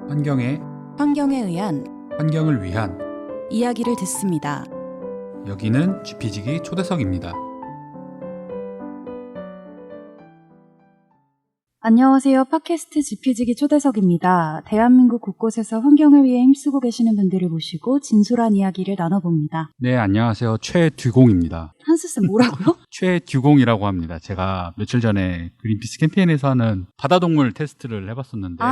환경에 의한 환경을 위한 이야기를 듣습니다. 여기는 GP지기 초대석입니다. 안녕하세요. 팟캐스트 GP지기 초대석입니다. 대한민국 곳곳에서 환경을 위해 힘쓰고 계시는 분들을 모시고 진솔한 이야기를 나눠봅니다. 네, 안녕하세요. 최듀공입니다. 한스쌤 뭐라고요? 최듀공이라고 합니다. 제가 며칠 전에 그린피스 캠페인에서 하는 바다동물 테스트를 해봤었는데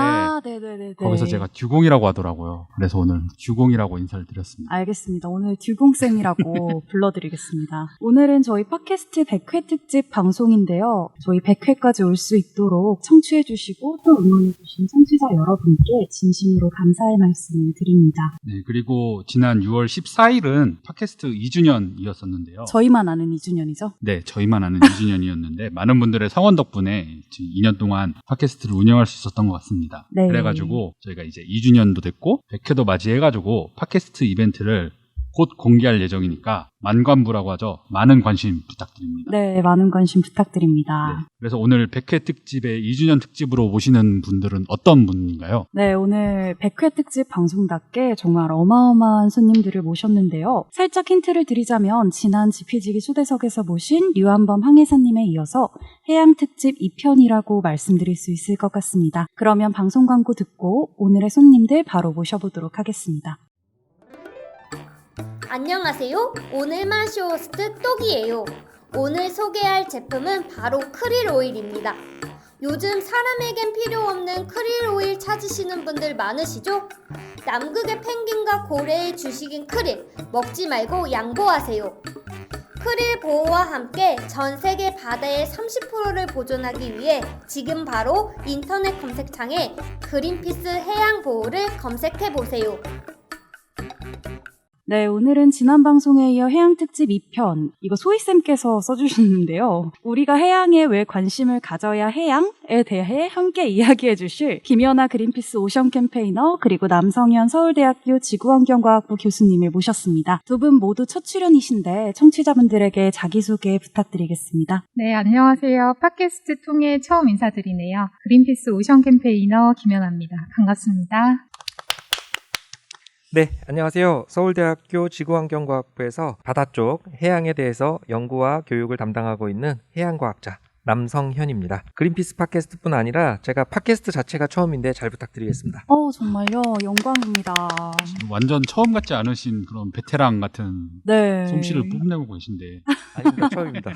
네네네. 거기서 제가 듀공이라고 하더라고요. 그래서 오늘 듀공이라고 인사를 드렸습니다. 알겠습니다. 오늘 듀공쌤이라고 불러드리겠습니다. 오늘은 저희 팟캐스트 100회 특집 방송인데요. 저희 100회까지 올 수 있도록 청취해주시고 또 응원해주신 청취자 여러분께 진심으로 감사의 말씀을 드립니다. 네, 그리고 지난 6월 14일은 팟캐스트 2주년이었었는데요. 저희만 아는 2주년이죠? 네, 저희만 아는 2주년이었는데 많은 분들의 성원 덕분에 지금 2년 동안 팟캐스트를 운영할 수 있었던 것 같습니다. 네. 그래가지고 저희가 이제 2주년도 됐고 100회도 맞이해가지고 팟캐스트 이벤트를 곧 공개할 예정이니까 만관부라고 하죠. 많은 관심 부탁드립니다. 네, 많은 관심 부탁드립니다. 네, 그래서 오늘 100회 특집에 2주년 특집으로 모시는 분들은 어떤 분인가요? 네, 오늘 100회 특집 방송답게 정말 어마어마한 손님들을 모셨는데요. 살짝 힌트를 드리자면 지난 GP지기 초대석에서 모신 류한범 항해사님에 이어서 해양 특집 2편이라고 말씀드릴 수 있을 것 같습니다. 그러면 방송 광고 듣고 오늘의 손님들 바로 모셔보도록 하겠습니다. 안녕하세요. 오늘만 쇼호스트 똑이에요. 오늘 소개할 제품은 바로 크릴 오일입니다. 요즘 사람에겐 필요 없는 크릴 오일 찾으시는 분들 많으시죠? 남극의 펭귄과 고래의 주식인 크릴, 먹지 말고 양보하세요. 크릴 보호와 함께 전 세계 바다의 30%를 보존하기 위해 지금 바로 인터넷 검색창에 그린피스 해양 보호를 검색해보세요. 네, 오늘은 지난 방송에 이어 해양특집 2편, 이거 소희쌤께서 써주셨는데요. 우리가 해양에 왜 관심을 가져야 해양에 대해 함께 이야기해 주실 김연아 그린피스 오션 캠페이너 그리고 남성현 서울대학교 지구환경과학부 교수님을 모셨습니다. 두 분 모두 첫 출연이신데 청취자분들에게 자기소개 부탁드리겠습니다. 네, 안녕하세요. 팟캐스트 통해 처음 인사드리네요. 그린피스 오션 캠페이너 김연아입니다. 반갑습니다. 네, 안녕하세요. 서울대학교 지구환경과학부에서 바다 쪽 해양에 대해서 연구와 교육을 담당하고 있는 해양과학자 남성현입니다. 그린피스 팟캐스트뿐 아니라 제가 팟캐스트 자체가 처음인데 잘 부탁드리겠습니다. 정말요. 영광입니다. 완전 처음 같지 않으신 그런 베테랑 같은 네. 솜씨를 뽐내고 계신데 아닙니다. 처음입니다.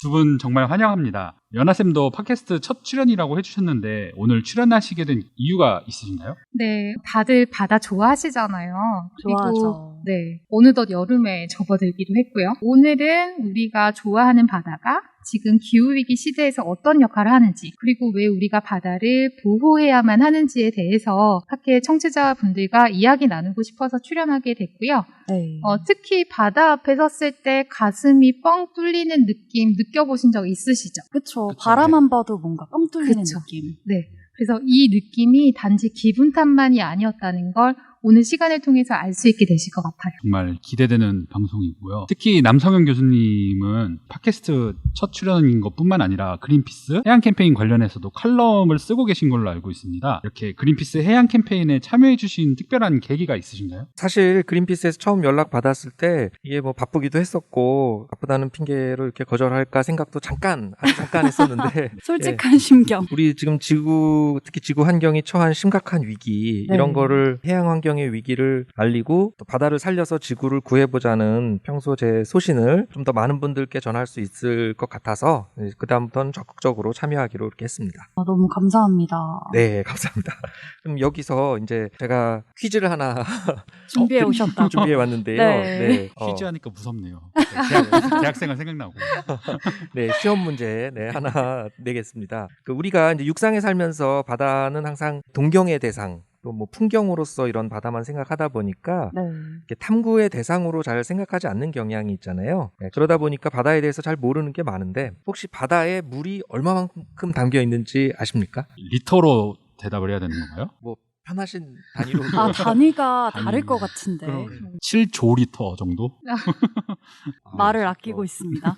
두 분 정말 환영합니다. 연아쌤도 팟캐스트 첫 출연이라고 해주셨는데 오늘 출연하시게 된 이유가 있으신가요? 네, 다들 바다 좋아하시잖아요. 좋아하죠. 그리고 네, 어느덧 여름에 접어들기도 했고요. 오늘은 우리가 좋아하는 바다가 지금 기후위기 시대에서 어떤 역할을 하는지, 그리고 왜 우리가 바다를 보호해야만 하는지에 대해서 팟캐 청취자분들과 이야기 나누고 싶어서 출연하게 됐고요. 네. 특히 바다 앞에 섰을 때 가슴이 뻥 뚫리는 느낌 느껴보신 적 있으시죠? 그쵸. 그쵸. 바라만 봐도 뭔가 뻥 뚫리는 그쵸. 느낌. 네. 그래서 이 느낌이 단지 기분 탓만이 아니었다는 걸 오늘 시간을 통해서 알 수 있게 되실 것 같아요. 정말 기대되는 방송이고요. 특히 남성현 교수님은 팟캐스트 첫 출연인 것뿐만 아니라 그린피스 해양 캠페인 관련해서도 칼럼을 쓰고 계신 걸로 알고 있습니다. 이렇게 그린피스 해양 캠페인에 참여해 주신 특별한 계기가 있으신가요? 사실 그린피스에서 처음 연락 받았을 때 이게 뭐 바쁘기도 했었고 바쁘다는 핑계로 이렇게 거절할까 생각도 아주 잠깐 했었는데 솔직한 심경. 우리 지금 특히 지구 환경이 처한 심각한 위기 네. 이런 거를 해양 환경의 위기를 알리고 또 바다를 살려서 지구를 구해보자는 평소 제 소신을 좀 더 많은 분들께 전할 수 있을 것 같아서 그 다음부터는 적극적으로 참여하기로 이렇게 했습니다. 너무 감사합니다. 네, 감사합니다. 그럼 여기서 이제 제가 퀴즈를 하나 준비해 오셨다고. 준비해 왔는데요. 네. 퀴즈 하니까 무섭네요. 대학생활 생각나고. 네, 시험 문제 하나 내겠습니다. 우리가 이제 육상에 살면서 바다는 항상 동경의 대상 또 뭐 풍경으로서 이런 바다만 생각하다 보니까 네. 이렇게 탐구의 대상으로 잘 생각하지 않는 경향이 있잖아요. 네, 그러다 보니까 바다에 대해서 잘 모르는 게 많은데 혹시 바다에 물이 얼마만큼 담겨 있는지 아십니까? 리터로 대답을 해야 되는 건가요? 뭐 편하신 단위로 단위가 단위. 다를 것 같은데. 7조리터 정도? 말을 아끼고 있습니다.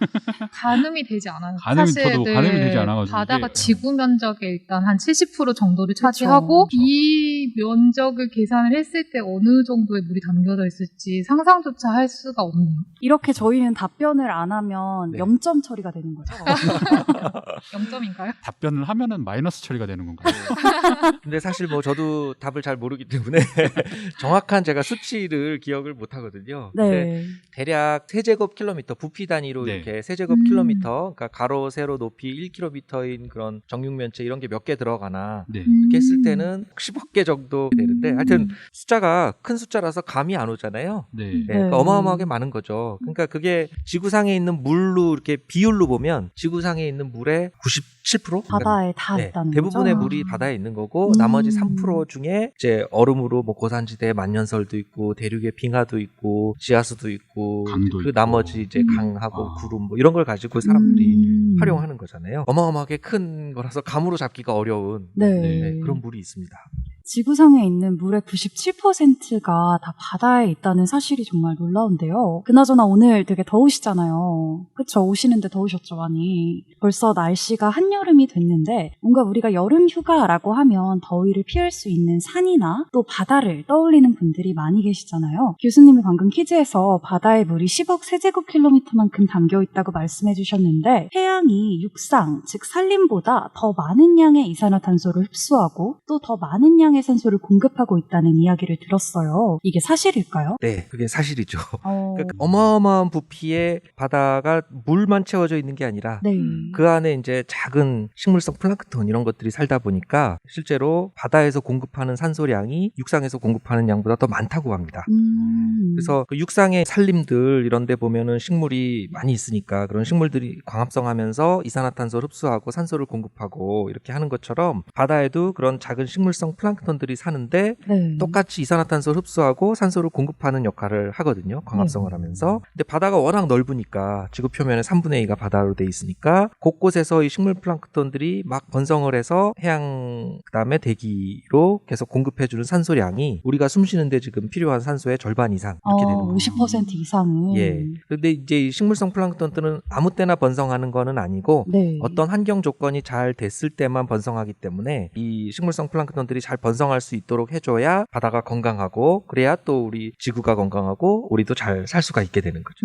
가늠이 되지 않아요. 가늠이 사실 저도 가늠이 되지 않아가지고 바다가 이게- 지구 면적의 일단 한 70% 정도를 차지하고 이 이 면적을 계산을 했을 때 어느 정도의 물이 담겨져 있을지 상상조차 할 수가 없네요. 이렇게 저희는 답변을 안 하면 네. 0점 처리가 되는 거죠. 0점인가요? 답변을 하면은 마이너스 처리가 되는 건가요? 근데 사실 뭐 저도 답을 잘 모르기 때문에 정확한 제가 수치를 기억을 못 하거든요. 근데 네. 대략 세제곱킬로미터 부피 단위로 네. 이렇게 세제곱킬로미터, 그러니까 가로 세로 높이 1km인 그런 정육면체 이런 게 몇 개 들어가나 네. 이렇게 했을 때는 10억 개 정도 되는데 하여튼 숫자가 큰 숫자라서 감이 안 오잖아요. 네. 네, 그러니까 네. 어마어마하게 많은 거죠. 그러니까 그게 지구상에 있는 물로 이렇게 비율로 보면 지구상에 있는 물의 97%? 바다에 다 네, 있다는 대부분의 거죠. 물이 바다에 있는 거고 음. 나머지 3% 중에 이제 얼음으로 뭐 고산지대 만년설도 있고 대륙의 빙하도 있고 지하수도 있고 강도 그 있고. 나머지 이제 강하고 아. 구름 뭐 이런 걸 가지고 사람들이 활용하는 음. 거잖아요. 어마어마하게 큰 거라서 감으로 잡기가 어려운 네. 네, 그런 물이 있습니다. 지구상에 있는 물의 97%가 다 바다에 있다는 사실이 정말 놀라운데요. 그나저나 오늘 되게 더우시잖아요. 그쵸? 오시는데 더우셨죠, 많이. 벌써 날씨가 한여름이 됐는데 뭔가 우리가 여름 휴가라고 하면 더위를 피할 수 있는 산이나 또 바다를 떠올리는 분들이 많이 계시잖아요. 교수님이 방금 퀴즈에서 바다의 물이 10억 세제곱킬로미터만큼 담겨 있다고 말씀해 주셨는데 해양이 육상, 즉 산림보다 더 많은 양의 이산화탄소를 흡수하고 또 더 많은 양의 산소를 공급하고 있다는 이야기를 들었어요. 이게 사실일까요? 네, 그게 사실이죠. 어... 그러니까 어마어마한 부피의 바다가 물만 채워져 있는 게 아니라 네. 그 안에 이제 작은 식물성 플랑크톤 이런 것들이 살다 보니까 실제로 바다에서 공급하는 산소량이 육상에서 공급하는 양보다 더 많다고 합니다. 그래서 그 육상의 산림들 이런 데 보면은 식물이 많이 있으니까 그런 식물들이 광합성하면서 이산화탄소를 흡수하고 산소를 공급하고 이렇게 하는 것처럼 바다에도 그런 작은 식물성 플랑크톤들이 사는데 네. 똑같이 이산화탄소를 흡수하고 산소를 공급하는 역할을 하거든요. 광합성을 하면서. 근데 바다가 워낙 넓으니까 지구 표면의 3분의 2가 바다로 돼 있으니까 곳곳에서 이 식물 플랑크톤들이 막 번성을 해서 해양 그다음에 대기로 계속 공급해주는 산소량이 우리가 숨 쉬는데 지금 필요한 산소의 절반 이상 이렇게 되는 거예요. 50% 이상은. 예. 근데 이제 이 식물성 플랑크톤들은 아무 때나 번성하는 거는 아니고 네. 어떤 환경 조건이 잘 됐을 때만 번성하기 때문에 이 식물성 플랑크톤들이 잘 번성할 수 있도록 해줘야 바다가 건강하고 그래야 또 우리 지구가 건강하고 우리도 잘 살 수가 있게 되는 거죠.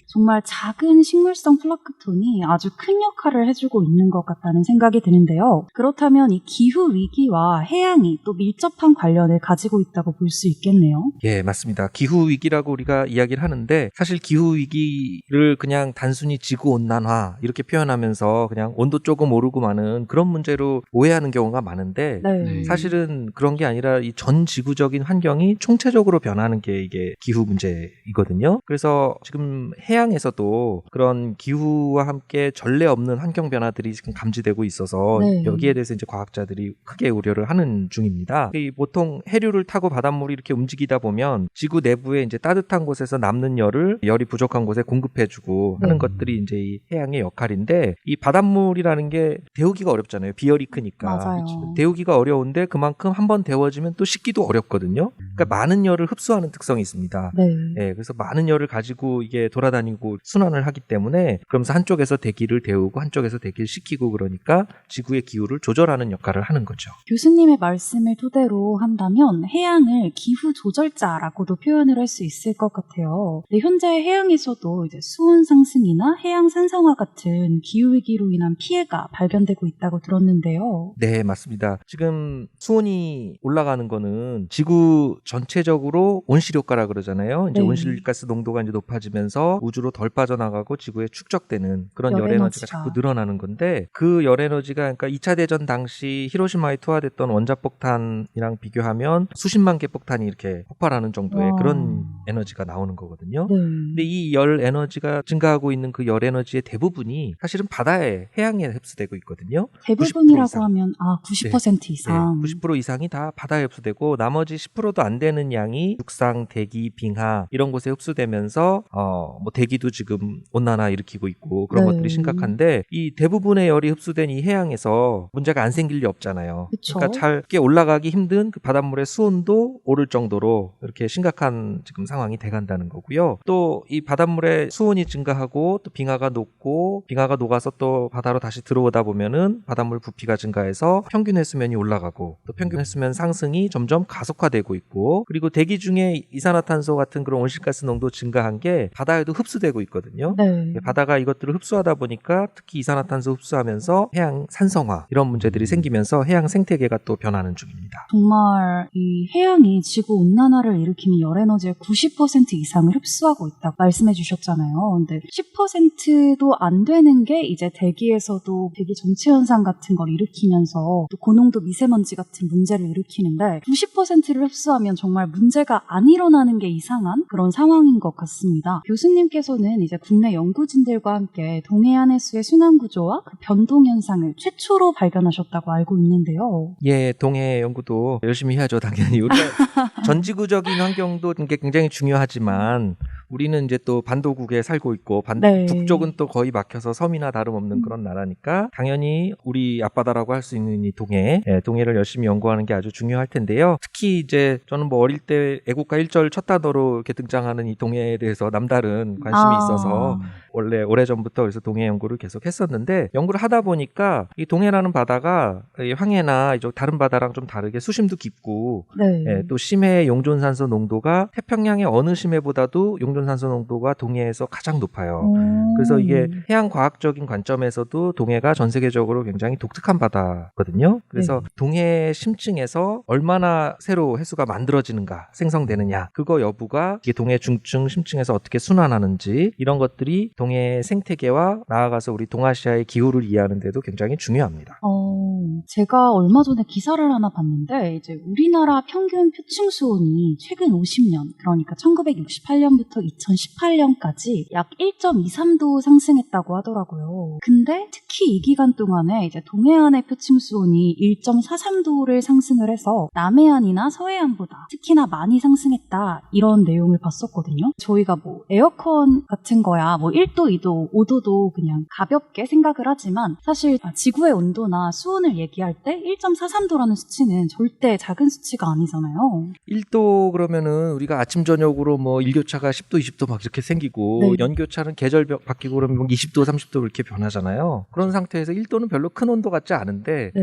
정말 작은 식물성 플랑크톤이 아주 큰 역할을 해주고 있는 것 같다는 생각이 드는데요. 그렇다면 이 기후 위기와 해양이 또 밀접한 관련을 가지고 있다고 볼 수 있겠네요. 예, 맞습니다. 기후 위기라고 우리가 이야기를 하는데 사실 기후 위기를 그냥 단순히 지구 온난화 이렇게 표현하면서 그냥 온도 조금 오르고 마는 그런 문제로 오해하는 경우가 많은데 네. 사실은 그런 게 아니라 이 전 지구적인 환경이 총체적으로 변하는 게 이게 기후 문제이거든요. 그래서 지금 해양에서도 그런 기후와 함께 전례 없는 환경 변화들이 지금 감지되고 있어서 네. 여기에 대해서 이제 과학자들이 크게 우려를 하는 중입니다. 이 보통 해류를 타고 바닷물이 이렇게 움직이다 보면 지구 내부에 이제 따뜻한 곳에서 남는 열이 부족한 곳에 공급해주고 하는 것들이 이제 이 해양의 역할인데 이 바닷물이라는 게 데우기가 어렵잖아요. 비열이 크니까. 맞아요. 그렇죠. 데우기가 어려운데 그만큼 한번 데워지면 또 식기도 어렵거든요. 그러니까 많은 열을 흡수하는 특성이 있습니다. 네. 예, 그래서 많은 열을 가지고 이게 돌아다니고 순환을 하기 때문에 그러면서 한쪽에서 대기를 데우고 한쪽에서 대기를 식히고 그러니까 지구의 기후를 조절하는 역할을 하는 거죠. 교수님의 말씀을 토대로 한다면 해양을 기후 조절자라고도 표현을 할 수 있을 것 같아요. 근데 현재 해양에서도 이제 수온 상승이나 해양 산성화 같은 기후 위기로 인한 피해가 발견되고 있다고 들었는데요. 네, 맞습니다. 지금 수온이 올라가는 거는 지구 전체적으로 온실효과라 그러잖아요. 이제 네. 온실가스 농도가 이제 높아지면서 우주로 덜 빠져나가고 지구에 축적되는 그런 열 열에너지가 에너지가. 자꾸 늘어나는 건데 그 열에너지가 그러니까 2차 대전 당시 히로시마에 투하됐던 원자폭탄이랑 비교하면 수십만 개 폭탄이 이렇게 폭발하는 정도의 와. 그런 에너지가 나오는 거거든요. 네. 근데 이 열 에너지가 증가하고 있는 그 열 에너지의 대부분이 사실은 바다에 해양에 흡수되고 있거든요. 90% 대부분이라고 이상. 하면 90% 이상. 네, 90% 이상이 다 바다에 흡수되고 나머지 10%도 안 안 되는 양이 육상, 대기, 빙하 이런 곳에 흡수되면서 뭐 대기도 지금 온난화 일으키고 있고 그런 네. 것들이 심각한데 이 대부분의 열이 흡수된 이 해양에서 문제가 안 생길 리 없잖아요. 그쵸. 그러니까 잘 올라가기 힘든 그 바닷물의 수온도 오를 정도로 이렇게 심각한 지금 상황이 돼간다는 거고요. 또 이 바닷물의 수온이 증가하고 또 빙하가 녹고 빙하가 녹아서 또 바다로 다시 들어오다 보면은 바닷물 부피가 증가해서 평균 해수면이 올라가고 또 평균 해수면 상승이 점점 가속화되고 있고 그리고 대기 중에 이산화탄소 같은 그런 온실가스 농도 증가한 게 바다에도 흡수되고 있거든요. 네. 바다가 이것들을 흡수하다 보니까 특히 이산화탄소 흡수하면서 해양 산성화 이런 문제들이 생기면서 해양 생태계가 또 변하는 중입니다. 정말 이 해양이 지구 온난화를 일으키는 열 에너지의 90% 이상을 흡수하고 있다고 말씀해 주셨잖아요. 근데 10%도 안 되는 게 이제 대기에서도 대기 정체 현상 같은 걸 일으키면서 또 고농도 미세먼지 같은 문제를 일으키는데 90%를 흡수하면 정말 문제가 안 일어나는 게 이상한 그런 상황인 것 같습니다. 교수님께서는 이제 국내 연구진들과 함께 동해안 해수의 순환 구조와 그 변동 현상을 최초로 발견하셨다고 알고 있는데요. 예, 동해 연구도 열심히 해야죠, 당연히. 우리가 전지구적인 환경도 굉장히 중요하지만 우리는 이제 또 반도국에 살고 있고 네. 북쪽은 또 거의 막혀서 섬이나 다름없는 그런 나라니까 당연히 우리 앞바다라고 할 수 있는 이 동해를 열심히 연구하는 게 아주 중요할 텐데요. 특히 이제 저는 뭐 어릴 때 애국가 1절 첫 단어로 이렇게 등장하는 이 동해에 대해서 남다른 관심이 있어서 원래 오래전부터 그래서 동해 연구를 계속 했었는데 연구를 하다 보니까 이 동해라는 바다가 이 황해나 이쪽 다른 바다랑 좀 다르게 수심도 깊고 네. 예, 또 심해의 용존산소 농도가 태평양의 어느 심해보다도 용존산소 농도가 동해에서 가장 높아요. 그래서 이게 해양 과학적인 관점에서도 동해가 전 세계적으로 굉장히 독특한 바다거든요. 그래서 네. 동해 심층에서 얼마나 새로 해수가 만들어지는가, 생성되느냐, 그거 여부가 이게 동해 중층, 심층에서 어떻게 순환하는지 이런 것들이 동해 생태계와 나아가서 우리 동아시아의 기후를 이해하는 데도 굉장히 중요합니다. 제가 얼마 전에 기사를 하나 봤는데 이제 우리나라 평균 표층 수온이 최근 50년, 그러니까 1968년부터 2018년까지 약 1.23도 상승했다고 하더라고요. 근데 특히 이 기간 동안에 이제 동해안의 표층 수온이 1.43도를 상승을 해서 남해안이나 서해안보다 특히나 많이 상승했다 이런 내용을 봤었거든요. 저희가 뭐 에어컨 같은 거야 뭐 1도, 2도, 5도도 그냥 가볍게 생각을 하지만 사실 지구의 온도나 수온을 얘기할 때 1.43도라는 수치는 절대 작은 수치가 아니잖아요. 1도 그러면은 우리가 아침 저녁으로 뭐 일교차가 10도, 20도 막 이렇게 생기고 네. 연교차는 계절 바뀌고 그러면 뭐 20도, 30도 이렇게 변하잖아요. 그런 상태에서 1도는 별로 큰 온도 같지 않은데 네.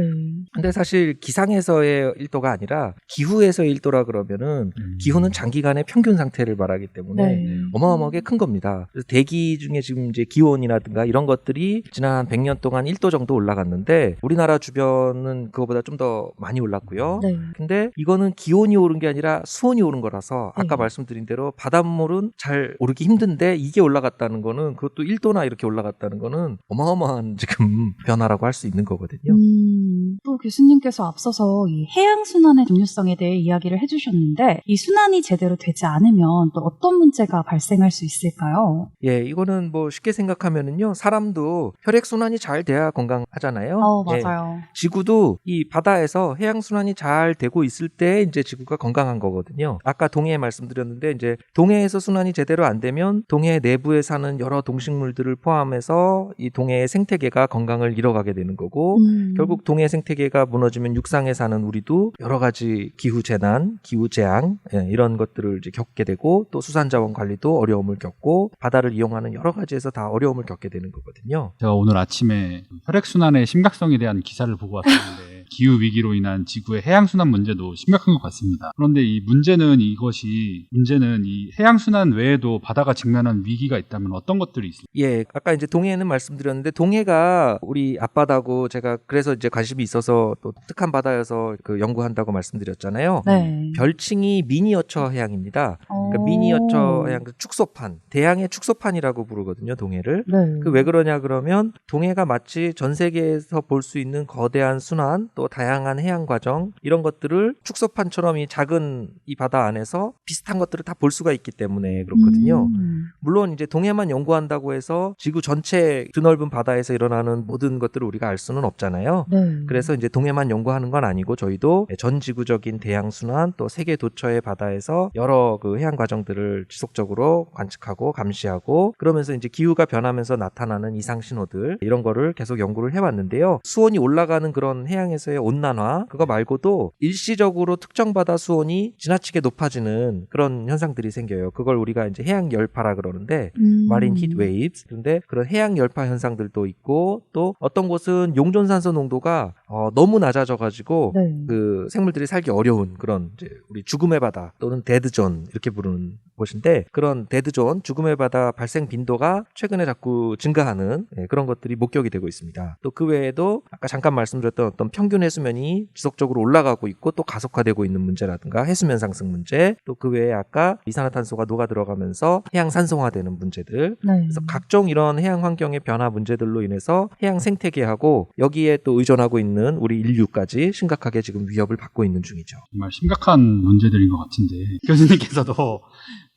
근데 사실 기상에서의 1도가 아니라 기후에서의 1도라 그러면은 기후는 장기간의 평균 상태를 말하기 때문에 네. 어마어마하게 큰 겁니다. 그래서 대기 중에 지금 이제 기온이라든가 이런 것들이 지난 한 100년 동안 1도 정도 올라갔는데 우리나라 주변은 그거보다 좀 더 많이 올랐고요. 네. 근데 이거는 기온이 오른 게 아니라 수온이 오른 거라서 아까 네. 말씀드린 대로 바닷물은 잘 오르기 힘든데 이게 올라갔다는 거는 그것도 1도나 이렇게 올라갔다는 거는 어마어마한 지금 변화라고 할 수 있는 거거든요. 또 교수님께서 앞서서 이 해양 순환의 중요성에 대해 이야기를 해주셨는데 이 순환이 제대로 되지 않으면 또 어떤 문제가 발생할 수 있을까요? 예, 이거는 뭐 쉽게 생각하면은요, 사람도 혈액 순환이 잘 돼야 건강하잖아요. 예, 맞아요. 지구도 이 바다에서 해양 순환이 잘 되고 있을 때 이제 지구가 건강한 거거든요. 아까 동해 말씀드렸는데 이제 동해에서 순환이 제대로 안 되면 동해 내부에 사는 여러 동식물들을 포함해서 이 동해의 생태계가 건강을 잃어가게 되는 거고 결국 동해 생태계가 무너지면 육상에 사는 우리도 여러 가지 기후 재난, 기후 재앙 이런 것들을 이제 겪게 되고 또 수산자원 관리도 어려움을 겪고 바다를 이용하는 여러 가지에서 다 어려움을 겪게 되는 거거든요. 제가 오늘 아침에 혈액순환의 심각성에 대한 기사를 보고 왔었는데 기후 위기로 인한 지구의 해양순환 문제도 심각한 것 같습니다. 그런데 이 문제는 이 해양순환 외에도 바다가 직면한 위기가 있다면 어떤 것들이 있을까요? 예, 아까 이제 동해는 말씀드렸는데 동해가 우리 앞바다고 제가 그래서 이제 관심이 있어서 또 독특한 바다여서 그 연구한다고 말씀드렸잖아요. 네. 별칭이 미니어처 해양입니다. 그러니까 미니어처 해양 축소판, 대양의 축소판이라고 부르거든요, 동해를. 네. 그 왜 그러냐 그러면 동해가 마치 전 세계에서 볼 수 있는 거대한 순환, 또 다양한 해양 과정 이런 것들을 축소판처럼 이 작은 이 바다 안에서 비슷한 것들을 다 볼 수가 있기 때문에 그렇거든요. 물론 이제 동해만 연구한다고 해서 지구 전체 드넓은 바다에서 일어나는 모든 것들을 우리가 알 수는 없잖아요. 네. 그래서 이제 동해만 연구하는 건 아니고 저희도 전 지구적인 대양 순환 또 세계 도처의 바다에서 여러 그 해양 과정들을 지속적으로 관측하고 감시하고 그러면서 이제 기후가 변하면서 나타나는 이상 신호들 이런 거를 계속 연구를 해왔는데요. 수온이 올라가는 그런 해양에서의 온난화 그거 말고도 일시적으로 특정 바다 수온이 지나치게 높아지는 그런 현상들이 생겨요. 그걸 우리가 이제 해양 열파라 그러는데 마린 히트 웨이브스. 그런데 그런 해양 열파 현상들도 있고 또 어떤 곳은 용존산소 농도가 너무 낮아져가지고 네. 그 생물들이 살기 어려운 그런 이제 우리 죽음의 바다 또는 데드존 이렇게 부르는 곳인데 그런 데드존 죽음의 바다 발생 빈도가 최근에 자꾸 증가하는 그런 것들이 목격이 되고 있습니다. 또 그 외에도 아까 잠깐 말씀드렸던 어떤 평균 해수면이 지속적으로 올라가고 있고 또 가속화되고 있는 문제라든가 해수면 상승 문제 또 그 외에 아까 이산화탄소가 녹아 들어가면서 해양 산성화되는 문제들 네. 그래서 각종 이런 해양 환경의 변화 문제들로 인해서 해양 생태계하고 여기에 또 의존하고 있는 우리 인류까지 심각하게 지금 위협을 받고 있는 중이죠. 정말 심각한 문제들인 것 같은데 교수님께서도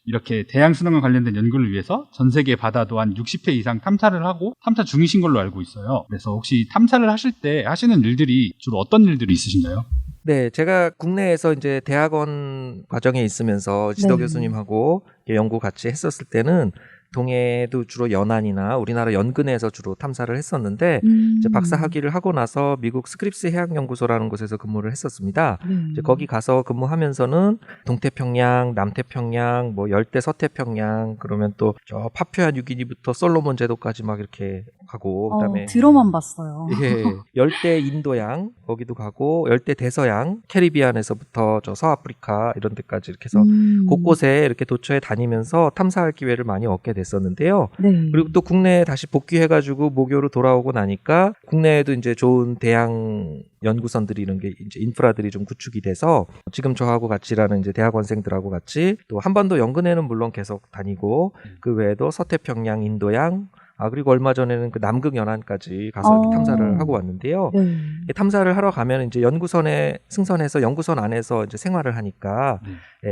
이렇게 대양 순환과 관련된 연구를 위해서 전 세계 바다도 한 60회 이상 탐사를 하고 탐사 중이신 걸로 알고 있어요. 그래서 혹시 탐사를 하실 때 하시는 일들이 주로 어떤 일들이 있으신가요? 네, 제가 국내에서 이제 대학원 과정에 있으면서 지도 네. 교수님하고 연구 같이 했었을 때는 동해도 주로 연안이나 우리나라 연근에서 주로 탐사를 했었는데 이제 박사 학위를 하고 나서 미국 스크립스 해양연구소라는 곳에서 근무를 했었습니다. 이제 거기 가서 근무하면서는 동태평양, 남태평양, 뭐 열대 서태평양 그러면 또 저 파푸아 뉴기니부터 솔로몬 제도까지 막 이렇게 가고 그다음에 들어만 봤어요. 예, 열대 인도양 거기도 가고 열대 대서양 캐리비안에서부터 저 서아프리카 이런 데까지 이렇게 해서 곳곳에 이렇게 도처에 다니면서 탐사할 기회를 많이 얻게 됐었는데요. 네. 그리고 또 국내에 다시 복귀해가지고 모교로 돌아오고 나니까 국내에도 이제 좋은 대양 연구선들이 이런 게 이제 인프라들이 좀 구축이 돼서 지금 저하고 같이 일하는 이제 대학원생들하고 같이 또 한반도 연근에는 물론 계속 다니고 그 외에도 서태평양, 인도양 그리고 얼마 전에는 그 남극 연안까지 가서 이렇게 탐사를 하고 왔는데요. 네. 탐사를 하러 가면 이제 연구선에 승선해서 연구선 안에서 이제 생활을 하니까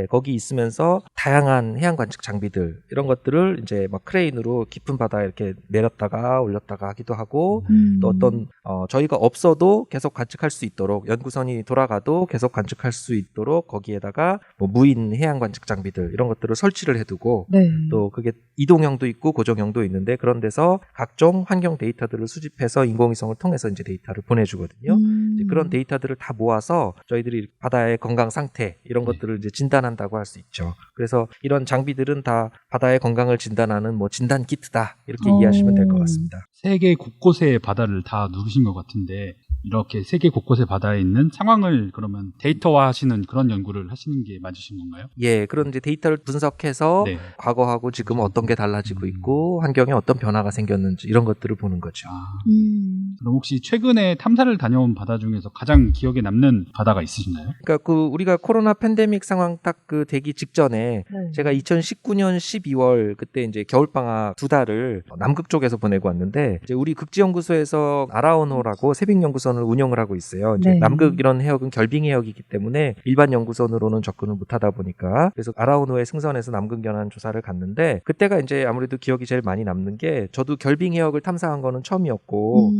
거기 있으면서 다양한 해양 관측 장비들 이런 것들을 이제 막 크레인으로 깊은 바다에 이렇게 내렸다가 올렸다가 하기도 하고 또 어떤 저희가 없어도 계속 관측할 수 있도록 연구선이 돌아가도 계속 관측할 수 있도록 거기에다가 뭐 무인 해양 관측 장비들 이런 것들을 설치를 해두고 네. 또 그게 이동형도 있고 고정형도 있는데 그런 데서 각종 환경 데이터들을 수집해서 인공위성을 통해서 이제 데이터를 보내주거든요. 이제 그런 데이터들을 다 모아서 저희들이 바다의 건강 상태 이런 것들을 이제 진단한다고 할 수 있죠. 그래서 이런 장비들은 다 바다의 건강을 진단하는 뭐 진단 키트다 이렇게 이해하시면 될 것 같습니다. 세계 곳곳의 바다를 다 누르신 것 같은데 이렇게 세계 곳곳의 바다에 있는 상황을 그러면 데이터화하시는 그런 연구를 하시는 게 맞으신 건가요? 예, 그런 이제 데이터를 분석해서 네. 과거하고 지금 어떤 게 달라지고 있고 환경에 어떤 변화가 생겼는지 이런 것들을 보는 거죠. 그럼 혹시 최근에 탐사를 다녀온 바다 중에서 가장 기억에 남는 바다가 있으신가요? 그러니까 그 우리가 코로나 팬데믹 상황 딱 그 되기 직전에 네. 제가 2019년 12월 그때 이제 겨울방학 2달을 남극 쪽에서 보내고 왔는데 이제 우리 극지연구소에서 아라온호라고 세빙연구선을 운영을 하고 있어요. 이제 네. 남극 이런 해역은 결빙 해역이기 때문에 일반 연구선으로는 접근을 못하다 보니까 그래서 아라온호에 승선해서 남극 연안 조사를 갔는데 그때가 이제 아무래도 기억이 제일 많이 남는 게 저도 결빙 해역을 탐사한 거는 처음이었고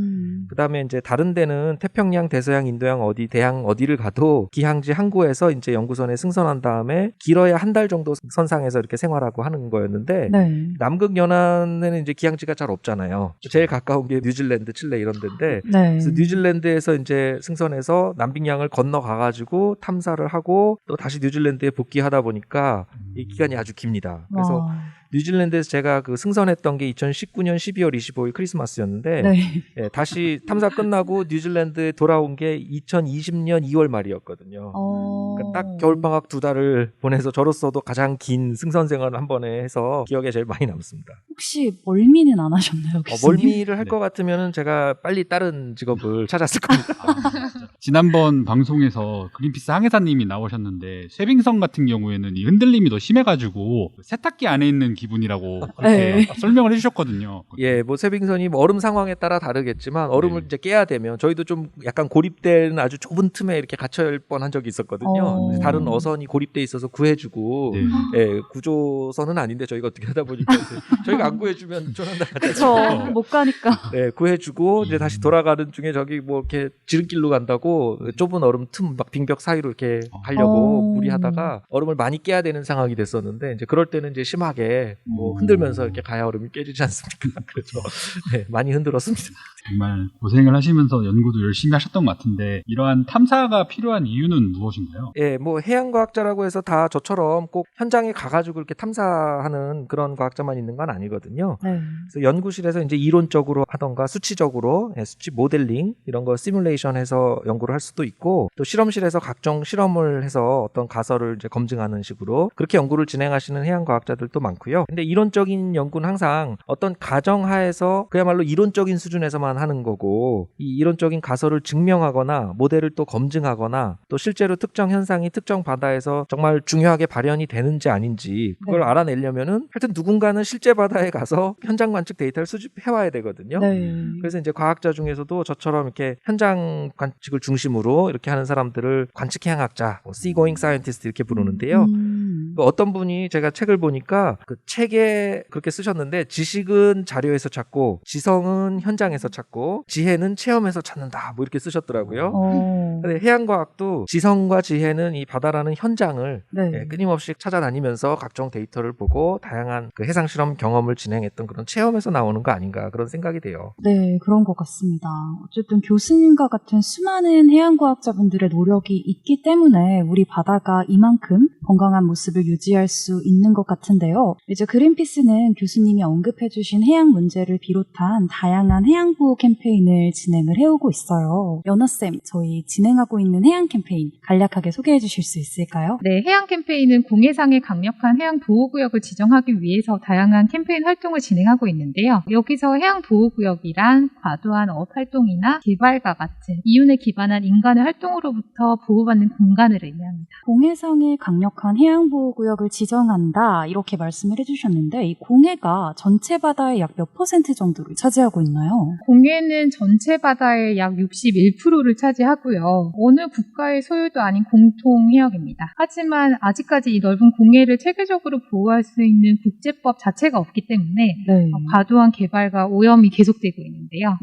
그다음에 이제 다른 데는 태평양, 대서양, 인도양 어디 대양 어디를 가도 기항지 항구에서 이제 연구선에 승선한 다음에 길어야 한 달 정도 선상에서 이렇게 생활하고 하는 거였는데 네. 남극 연안에는 이제 기항지가 잘 없잖아요. 제일 가까운 게 뉴질랜드, 칠레 이런 데인데 네. 그래서 뉴질랜드에서 이제 승선해서 남빙양을 건너가가지고 탐사를 하고 또 다시 뉴질랜드에 복귀하다 보니까 이 기간이 아주 깁니다. 그래서 와. 뉴질랜드에서 제가 그 승선했던 게 2019년 12월 25일 크리스마스였는데 네. 예, 다시 탐사 끝나고 뉴질랜드에 돌아온 게 2020년 2월 말이었거든요. 그러니까 딱 겨울방학 2달을 보내서 저로서도 가장 긴 승선 생활을 한 번에 해서 기억에 제일 많이 남습니다. 혹시 멀미는 안 하셨나요? 교수님? 멀미를 할 것 같으면 제가 빨리 다른 직업을 찾았을 겁니다. 지난번 방송에서 그린피스 항해사님이 나오셨는데 쇠빙선 같은 경우에는 이 흔들림이 더 심해가지고 세탁기 안에 있는 기분이라고 그렇게 네. 설명을 해주셨거든요. 예, 뭐 쇠빙선이 뭐 얼음 상황에 따라 다르겠지만 얼음을 네. 이제 깨야 되면 저희도 좀 약간 고립된 아주 좁은 틈에 이렇게 갇힐 뻔한 적이 있었거든요. 그래서 다른 어선이 고립돼 있어서 구해주고 네. 예, 구조선은 아닌데 저희가 어떻게 하다 보니까 이제 저희가 안 구해주면 조난다 그쵸. 못 가니까. 네, 구해주고 이제 다시 돌아가는 중에 저기 뭐 이렇게 지름길로 간다고 좁은 얼음 틈 막 빙벽 사이로 이렇게 가려고 무리하다가 얼음을 많이 깨야 되는 상황이 됐었는데 이제 그럴 때는 이제 심하게 뭐 흔들면서 이렇게 가야 얼음이 깨지지 않습니까? 그래서 네, 많이 흔들었습니다. 정말 고생을 하시면서 연구도 열심히 하셨던 것 같은데 이러한 탐사가 필요한 이유는 무엇인가요? 예, 뭐 해양과학자라고 해서 다 저처럼 꼭 현장에 가가지고 이렇게 탐사하는 그런 과학자만 있는 건 아니거든요. 네. 그래서 연구실에서 이제 이론적으로 하던가 수치적으로 수치 모델링 이런 거 시뮬레이션해서 연구를 할 수도 있고 또 실험실에서 각종 실험을 해서 어떤 가설을 이제 검증하는 식으로 그렇게 연구를 진행하시는 해양과학자들도 많고요. 근데 이론적인 연구는 항상 어떤 가정하에서 그야말로 이론적인 수준에서만 하는 거고 이 이론적인 가설을 증명하거나 모델을 또 검증하거나 또 실제로 특정 현상이 특정 바다에서 정말 중요하게 발현이 되는지 아닌지 그걸 네. 알아내려면은 하여튼 누군가는 실제 바다에 가서 현장 관측 데이터를 수집해 와야 되거든요. 네. 그래서 이제 과학자 중에서도 저처럼 이렇게 현장 관측을 중심으로 이렇게 하는 사람들을 관측 해양학자, seagoing scientist 이렇게 부르는데요. 그 어떤 분이 제가 책을 보니까 그 책에 그렇게 쓰셨는데 지식은 자료에서 찾고 지성은 현장에서 찾고 지혜는 체험에서 찾는다 뭐 이렇게 쓰셨더라고요. 근데 해양과학도 지성과 지혜는 이 바다라는 현장을 네. 예, 끊임없이 찾아다니면서 각종 데이터를 보고 다양한 그 해상 실험 경험을 진행했던 그런 체험에서 나오는 거 아닌가 그런 생각이 돼요. 네, 그런 것 같습니다. 어쨌든 교수님과 같은 수많은 해양과학자분들의 노력이 있기 때문에 우리 바다가 이만큼 건강한 모습을 유지할 수 있는 것 같은데요. 이제 그린피스는 교수님이 언급해주신 해양 문제를 비롯한 다양한 해양보호 캠페인을 진행을 해오고 있어요. 연아쌤, 저희 진행하고 있는 해양 캠페인 간략하게 소개해 주실 수 있을까요? 네, 해양 캠페인은 공해상의 강력한 해양 보호구역을 지정하기 위해서 다양한 캠페인 활동을 진행하고 있는데요. 여기서 해양 보호구역이란 과도한 어업 활동이나 개발과 같은 이윤에 기반한 인간의 활동으로부터 보호받는 공간을 의미합니다. 공해상의 강력한 해양보호구역을 지정한다 이렇게 말씀을 해주셨는데 이 공해가 전체 바다의 약 몇 % 정도를 차지하고 있나요? 공해는 전체 바다의 약 61%를 차지하고요. 어느 국가의 소유도 아닌 공통 해역입니다. 하지만 아직까지 이 넓은 공해를 체계적으로 보호할 수 있는 국제법 자체가 없기 때문에 네. 과도한 개발과 오염이 계속되고 있는데요.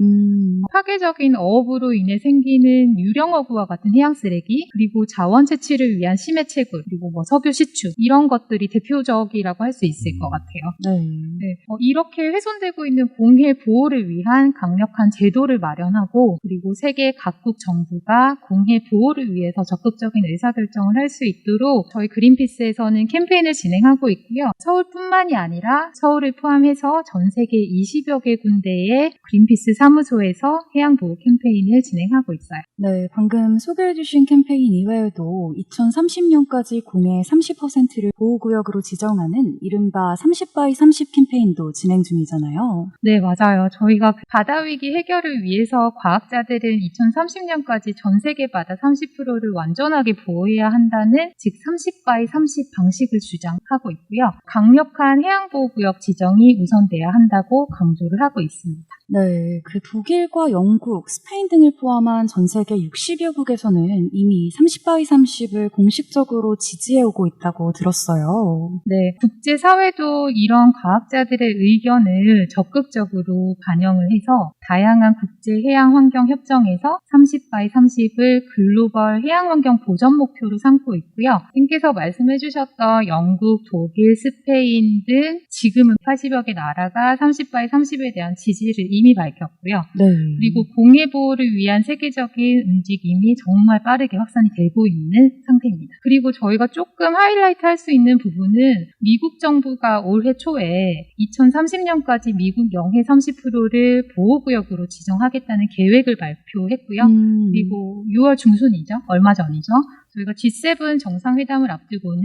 파괴적인 어업으로 인해 생기는 유령어구와 같은 해양 쓰레기, 그리고 자원 채취를 위한 심해 채굴, 그리고 뭐 석유 시추 이런 것들이 대표적이라고 할 수 있을 것 같아요. 네. 네, 이렇게 훼손되고 있는 공해 보호를 위한 강력한 제도를 마련하고 그리고 세계 각국 정부가 공해 보호를 위해서 적극적인 의사결정을 할 수 있도록 저희 그린피스에서는 캠페인을 진행하고 있고요. 서울뿐만이 아니라 서울을 포함해서 전 세계 20여 개 군데의 그린피스 사무소에서 해양보호 캠페인을 진행하고 있어요. 네, 방금 소개해주신 캠페인 이외에도 2030년까지 공해 30%를 보호구역으로 지정하는 이른바 30x30 캠페인도 진행 중이잖아요. 네, 맞아요. 저희가 바다위기 해결을 위해서 과학자들은 2030년까지 전 세계 바다 30%를 완전하게 보호해야 한다는 즉 30x30 방식을 주장하고 있고요. 강력한 해양보호구역 지정이 우선돼야 한다고 강조를 하고 있습니다. 네, 그 독일과 영국, 스페인 등을 포함한 전 세계 60여 국에서는 이미 30x30을 공식적으로 지지해오고 있다고 들었어요. 네, 국제사회도 이런 과학자들의 의견을 적극적으로 반영을 해서 다양한 국제해양환경협정에서 30x30을 글로벌 해양환경 보전 목표로 삼고 있고요. 님께서 말씀해 주셨던 영국, 독일, 스페인 등 지금은 80여 개 나라가 30x30에 대한 지지를 이미 이미 밝혔고요. 네. 그리고 공해 보호를 위한 세계적인 움직임이 정말 빠르게 확산이 되고 있는 상태입니다. 그리고 저희가 조금 하이라이트 할 수 있는 부분은 미국 정부가 올해 초에 2030년까지 미국 영해 30%를 보호구역으로 지정하겠다는 계획을 발표했고요. 그리고 6월 중순이죠. 얼마 전이죠. 저희가 G7 정상회담을 앞두고는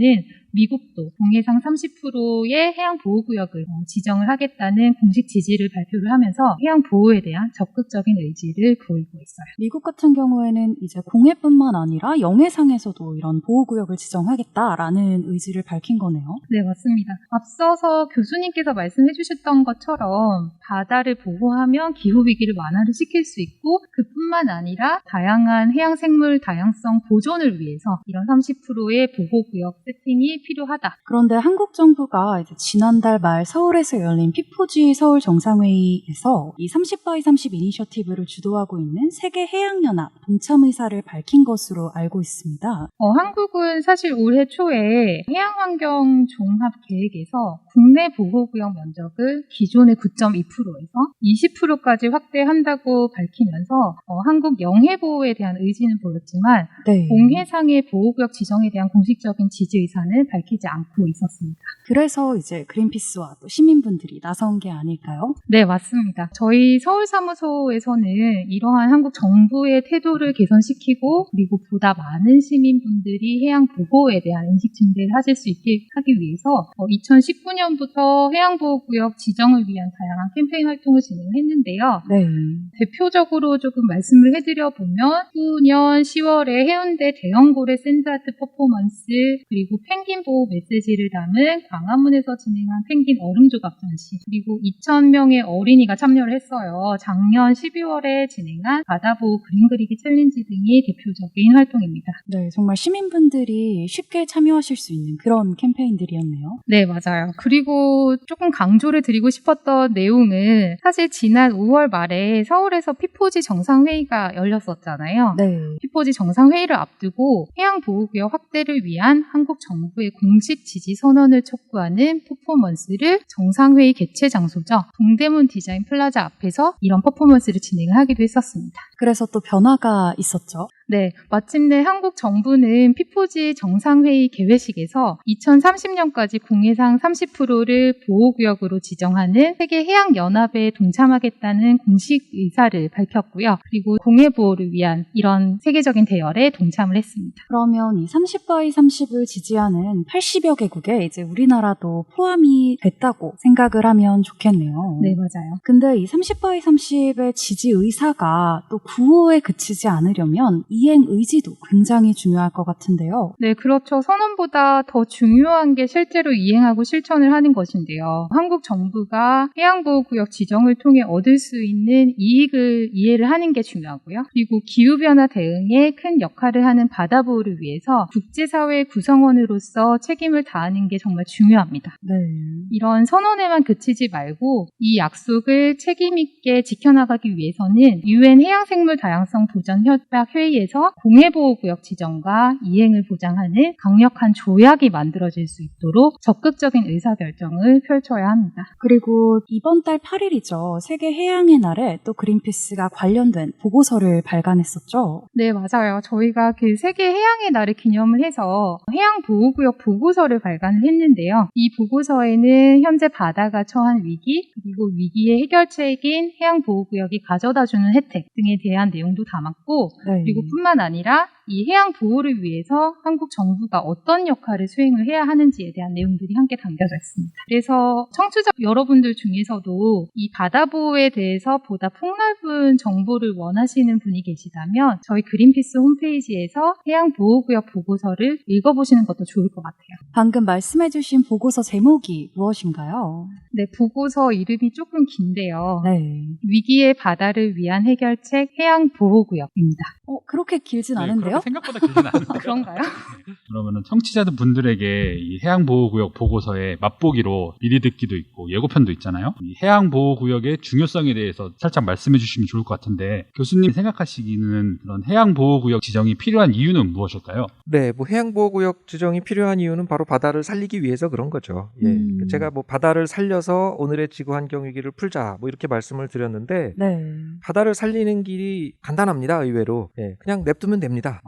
미국도 공해상 30%의 해양 보호구역을 지정을 하겠다는 공식 지지를 발표를 하면서 해양 보호에 대한 적극적인 의지를 보이고 있어요. 미국 같은 경우에는 이제 공해뿐만 아니라 영해상에서도 이런 보호구역을 지정하겠다라는 의지를 밝힌 거네요. 네, 맞습니다. 앞서서 교수님께서 말씀해 주셨던 것처럼 바다를 보호하면 기후위기를 완화를 시킬 수 있고 그뿐만 아니라 다양한 해양생물 다양성 보존을 위해서 이런 30%의 보호구역 세팅이 필요하다. 그런데 한국 정부가 이제 지난달 말 서울에서 열린 P4G 서울 정상회의에서 이 30x30 이니셔티브를 주도하고 있는 세계해양연합 동참 의사를 밝힌 것으로 알고 있습니다. 한국은 사실 올해 초에 해양환경 종합계획에서 국내 보호구역 면적을 기존의 9.2%에서 20%까지 확대한다고 밝히면서 한국 영해보호에 대한 의지는 보였지만 네. 공해상의 보호구역 지정에 대한 공식적인 지지 의사는 밝히지 않고 있었습니다. 그래서 이제 그린피스와 또 시민분들이 나선 게 아닐까요? 네, 맞습니다. 저희 서울사무소에서는 이러한 한국 정부의 태도를 개선시키고 그리고 보다 많은 시민분들이 해양 보호에 대한 인식 증대를 하실 수 있게 하기 위해서 2019년부터 해양보호구역 지정을 위한 다양한 캠페인 활동을 진행했는데요. 네. 대표적으로 조금 말씀을 해드려보면 19년 10월에 해운대 대형고래 샌드아트 퍼포먼스 그리고 펭귄 보호 메시지를 담은 광화문에서 진행한 펭귄 얼음조각 전시 그리고 2,000명의 어린이가 참여를 했어요. 작년 12월에 진행한 바다보호 그린그리기 챌린지 등이 대표적인 활동입니다. 네, 정말 시민분들이 쉽게 참여하실 수 있는 그런 캠페인들이었네요. 네, 맞아요. 그리고 조금 강조를 드리고 싶었던 내용은 사실 지난 5월 말에 서울에서 P4G 정상회의가 열렸었잖아요. 네. P4G 정상회의를 앞두고 해양보호구역 확대를 위한 한국 정부의 공식 지지 선언을 촉구하는 퍼포먼스를 정상회의 개최 장소죠. 동대문 디자인 플라자 앞에서 이런 퍼포먼스를 진행을 하기도 했었습니다. 그래서 또 변화가 있었죠. 네, 마침내 한국 정부는 P4G 정상회의 개회식에서 2030년까지 공해상 30%를 보호구역으로 지정하는 세계해양연합에 동참하겠다는 공식 의사를 밝혔고요. 그리고 공해보호를 위한 이런 세계적인 대열에 동참을 했습니다. 그러면 이 30x30을 지지하는 80여 개국에 이제 우리나라도 포함이 됐다고 생각을 하면 좋겠네요. 네, 맞아요. 근데 이 30x30의 지지 의사가 또 구호에 그치지 않으려면 이행 의지도 굉장히 중요할 것 같은데요. 네, 그렇죠. 선언보다 더 중요한 게 실제로 이행하고 실천을 하는 것인데요. 한국 정부가 해양보호구역 지정을 통해 얻을 수 있는 이익을 이해를 하는 게 중요하고요. 그리고 기후변화 대응에 큰 역할을 하는 바다보호를 위해서 국제사회 구성원으로서 책임을 다하는 게 정말 중요합니다. 네. 이런 선언에만 그치지 말고 이 약속을 책임있게 지켜나가기 위해서는 UN 해양생물 다양성 보전 협약 회의에서 공해보호구역 지정과 이행을 보장하는 강력한 조약이 만들어질 수 있도록 적극적인 의사결정을 펼쳐야 합니다. 그리고 이번 달 8일이죠. 세계해양의 날에 또 그린피스가 관련된 보고서를 발간했었죠. 네, 맞아요. 저희가 그 세계해양의 날을 기념을 해서 해양보호구역 보고서를 발간을 했는데요. 이 보고서에는 현재 바다가 처한 위기, 그리고 위기의 해결책인 해양보호구역이 가져다주는 혜택 등에 대한 내용도 담았고 네. 그리고 뿐만 아니라 이 해양 보호를 위해서 한국 정부가 어떤 역할을 수행을 해야 하는지에 대한 내용들이 함께 담겨져 있습니다. 그래서 청취자 여러분들 중에서도 이 바다 보호에 대해서 보다 폭넓은 정보를 원하시는 분이 계시다면 저희 그린피스 홈페이지에서 해양 보호구역 보고서를 읽어보시는 것도 좋을 것 같아요. 방금 말씀해주신 보고서 제목이 무엇인가요? 네, 보고서 이름이 조금 긴데요. 네. 위기의 바다를 위한 해결책 해양 보호구역입니다. 그렇게 길진 네, 않은데요? 길어요? 생각보다 길진 않은데. 그런가요? 그러면은 청취자들 분들에게 이 해양보호구역 보고서의 맛보기로 미리 듣기도 있고 예고편도 있잖아요. 이 해양보호구역의 중요성에 대해서 살짝 말씀해 주시면 좋을 것 같은데 교수님 생각하시기는 그런 해양보호구역 지정이 필요한 이유는 무엇일까요? 네, 뭐 해양보호구역 지정이 필요한 이유는 바로 바다를 살리기 위해서 그런 거죠. 예, 제가 뭐 바다를 살려서 오늘의 지구 환경 위기를 풀자 뭐 이렇게 말씀을 드렸는데 네. 바다를 살리는 길이 간단합니다. 의외로 그냥 냅두면 됩니다.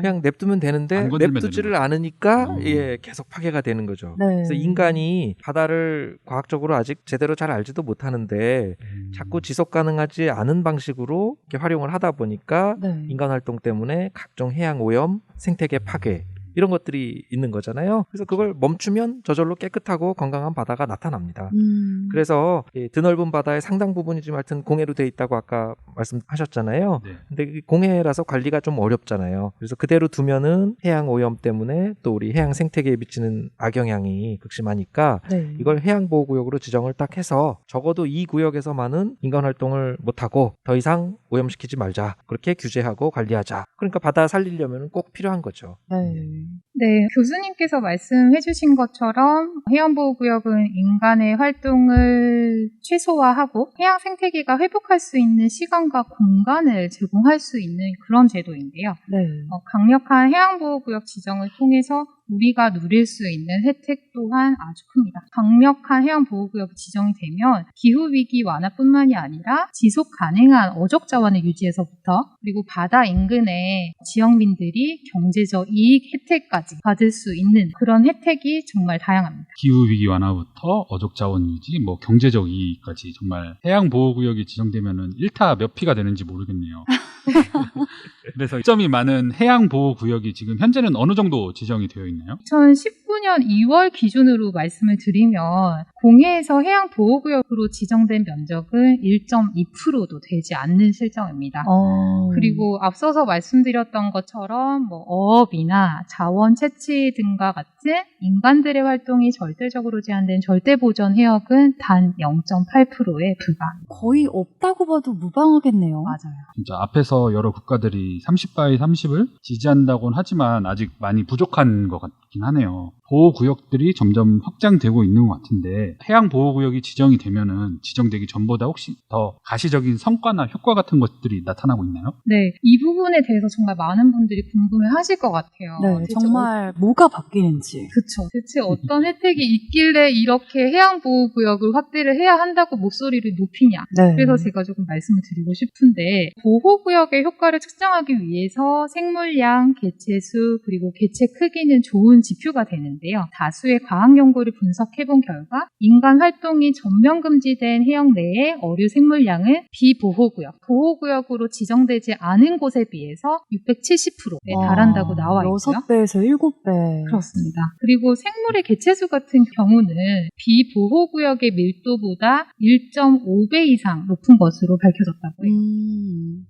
그냥 냅두면 되는데 안 건들면 냅두지를 되는 않으니까 계속 파괴가 되는 거죠. 네. 그래서 인간이 바다를 과학적으로 아직 제대로 잘 알지도 못하는데 자꾸 지속 가능하지 않은 방식으로 이렇게 활용을 하다 보니까 네. 인간 활동 때문에 각종 해양 오염, 생태계 파괴 이런 것들이 있는 거잖아요. 그래서 그걸 멈추면 저절로 깨끗하고 건강한 바다가 나타납니다. 그래서 이 드넓은 바다의 상당 부분이 지금 하여튼 공해로 돼 있다고 아까 말씀하셨잖아요. 네. 근데 이 공해라서 관리가 좀 어렵잖아요. 그래서 그대로 두면은 해양 오염 때문에 또 우리 해양 생태계에 미치는 악영향이 극심하니까 네. 이걸 해양보호구역으로 지정을 딱 해서 적어도 이 구역에서만은 인간 활동을 못하고 더 이상 오염시키지 말자. 그렇게 규제하고 관리하자. 그러니까 바다 살리려면 꼭 필요한 거죠. 네. 네, 교수님께서 말씀해주신 것처럼 해양보호구역은 인간의 활동을 최소화하고 해양 생태계가 회복할 수 있는 시간과 공간을 제공할 수 있는 그런 제도인데요. 네. 강력한 해양보호구역 지정을 통해서 우리가 누릴 수 있는 혜택 또한 아주 큽니다. 강력한 해양보호구역이 지정이 되면 기후위기 완화뿐만이 아니라 지속 가능한 어족 자원의 유지에서부터 그리고 바다 인근의 지역민들이 경제적 이익 혜택까지 받을 수 있는 그런 혜택이 정말 다양합니다. 기후위기 완화부터 어족자원 유지, 뭐 경제적 이익까지 정말 해양보호구역이 지정되면은 1타 몇 피가 되는지 모르겠네요. 그래서 점이 많은 해양보호구역이 지금 현재는 어느 정도 지정이 되어 있나요? 2019년 2월 기준으로 말씀을 드리면 공해에서 해양보호구역으로 지정된 면적은 1.2%도 되지 않는 실정입니다. 그리고 앞서서 말씀드렸던 것처럼 뭐 어업이나 자원 채취 등과 같은 인간들의 활동이 절대적으로 제한된 절대보전 해역은 단 0.8%에 불과합니다. 거의 없다고 봐도 무방하겠네요. 맞아요. 진짜 앞에서 여러 국가들이 30바이 30을 지지한다고는 하지만 아직 많이 부족한 것 같긴 하네요. 보호구역들이 점점 확장되고 있는 것 같은데 해양보호구역이 지정이 되면은 지정되기 전보다 혹시 더 가시적인 성과나 효과 같은 것들이 나타나고 있나요? 네, 이 부분에 대해서 정말 많은 분들이 궁금해 하실 것 같아요. 네, 대체 정말 뭐가 바뀌는지. 그쵸. 대체 어떤 혜택이 있길래 이렇게 해양보호구역을 확대를 해야 한다고 목소리를 높이냐. 네. 그래서 제가 조금 말씀을 드리고 싶은데 보호구역의 효과를 측정하기 위해서 생물량, 개체수, 그리고 개체 크기는 좋은 지표가 되는데요. 다수의 과학 연구를 분석해본 결과 인간 활동이 전면 금지된 해역 내의 어류 생물량은 비보호구역, 보호구역으로 지정되지 않은 곳에 비해서 670%에 달한다고 나와 있고요. 6배에서 7배. 그렇습니다. 그리고 생물의 개체수 같은 경우는 비보호구역의 밀도보다 1.5배 이상 높은 것으로 밝혀졌다고 해요.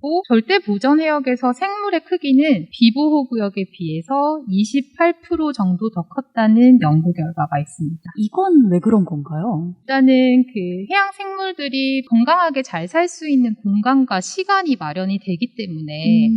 또 절대 보전 해역에서 생물의 크기는 비보호구역에 비해서 28% 정도 더 컸다는 연구 결과가 있습니다. 이건 왜 그런 건가요? 일단은 그 해양 생물들이 건강하게 잘 살 수 있는 공간과 시간이 마련이 되기 때문에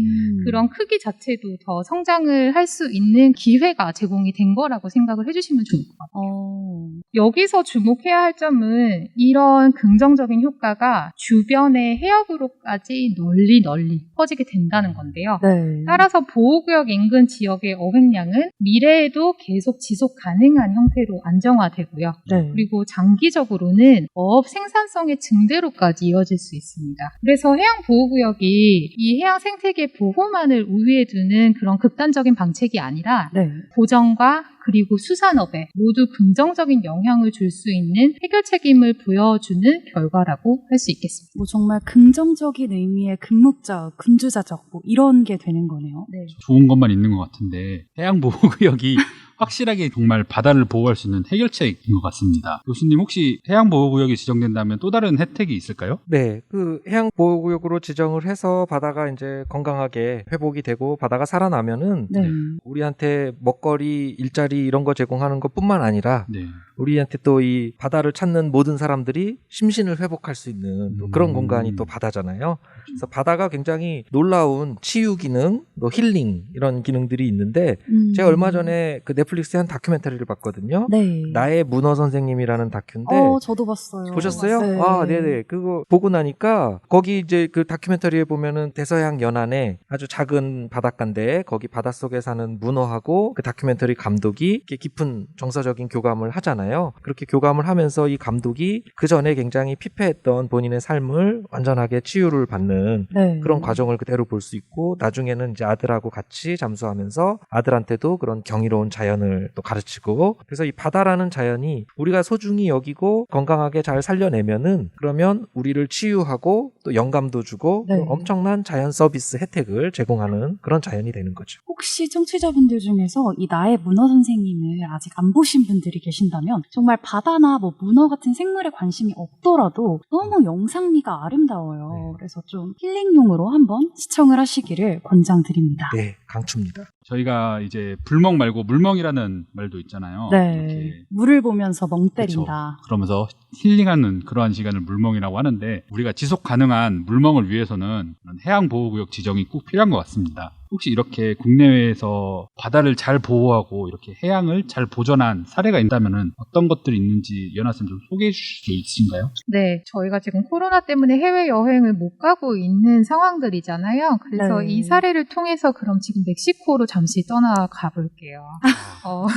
그런 크기 자체도 더 성장을 할 수 있는 기회가 제공이 된 거라고 생각을 해주시면 좋을 것 같아요. 여기서 주목해야 할 점은 이런 긍정적인 효과가 주변의 해역으로까지 널리 퍼지게 된다는 건데요. 네. 따라서 보호구역 인근 지역의 어획량은 미래에도 계속 지속 가능한 형태로 안정화되고요. 네. 그리고 장기적으로는 어업 생산성의 증대로까지 이어질 수 있습니다. 그래서 해양보호구역이 이 해양 생태계 보호만을 우위에 두는 그런 극단적인 방책이 아니라 네. 보전과 그리고 수산업에 모두 긍정적인 영향을 줄 수 있는 해결 책임을 보여주는 결과라고 할 수 있겠습니다. 뭐 정말 긍정적인 의미의 금묵적, 금주자적 뭐 이런 게 되는 거네요. 네. 좋은 것만 있는 것 같은데 해양보호구역이 확실하게 정말 바다를 보호할 수 있는 해결책인 것 같습니다. 교수님 혹시 해양보호구역이 지정된다면 또 다른 혜택이 있을까요? 네, 그 해양보호구역으로 지정을 해서 바다가 이제 건강하게 회복이 되고 바다가 살아나면은 네. 우리한테 먹거리, 일자리 이런 거 제공하는 것뿐만 아니라 네. 우리한테 또 이 바다를 찾는 모든 사람들이 심신을 회복할 수 있는 또 그런 공간이 또 바다잖아요. 그래서 바다가 굉장히 놀라운 치유 기능, 또 힐링 이런 기능들이 있는데 제가 얼마 전에 그 넷플릭스에 한 다큐멘터리를 봤거든요. 네. 나의 문어 선생님이라는 다큐인데 저도 봤어요. 보셨어요? 네. 아, 네네. 그거 보고 나니까 거기 이제 그 다큐멘터리에 보면은 대서양 연안에 아주 작은 바닷가인데 거기 바닷속에 사는 문어하고 그 다큐멘터리 감독이 이렇게 깊은 정서적인 교감을 하잖아요. 그렇게 교감을 하면서 이 감독이 그 전에 굉장히 피폐했던 본인의 삶을 완전하게 치유를 받는 네. 그런 과정을 그대로 볼 수 있고 나중에는 이제 아들하고 같이 잠수하면서 아들한테도 그런 경이로운 자연을 또 가르치고 그래서 이 바다라는 자연이 우리가 소중히 여기고 건강하게 잘 살려내면은 그러면 우리를 치유하고 또 영감도 주고 네. 엄청난 자연 서비스 혜택을 제공하는 그런 자연이 되는 거죠. 혹시 청취자분들 중에서 이 나의 문어 선생님을 아직 안 보신 분들이 계신다면 정말 바다나 뭐 문어 같은 생물에 관심이 없더라도 너무 영상미가 아름다워요. 네. 그래서 좀 힐링용으로 한번 시청을 하시기를 권장드립니다. 네, 강추입니다. 저희가 이제 불멍 말고 물멍이라는 말도 있잖아요. 네. 이렇게 물을 보면서 멍 그쵸. 때린다. 그러면서 힐링하는 그러한 시간을 물멍이라고 하는데 우리가 지속 가능한 물멍을 위해서는 그런 해양보호구역 지정이 꼭 필요한 것 같습니다. 혹시 이렇게 국내외에서 바다를 잘 보호하고 이렇게 해양을 잘 보존한 사례가 있다면 어떤 것들이 있는지 연하쌤 좀 소개해 주실 수 있으신가요? 네, 저희가 지금 코로나 때문에 해외여행을 못 가고 있는 상황들이잖아요. 그래서 네. 이 사례를 통해서 그럼 지금 멕시코로 잠시 떠나가 볼게요.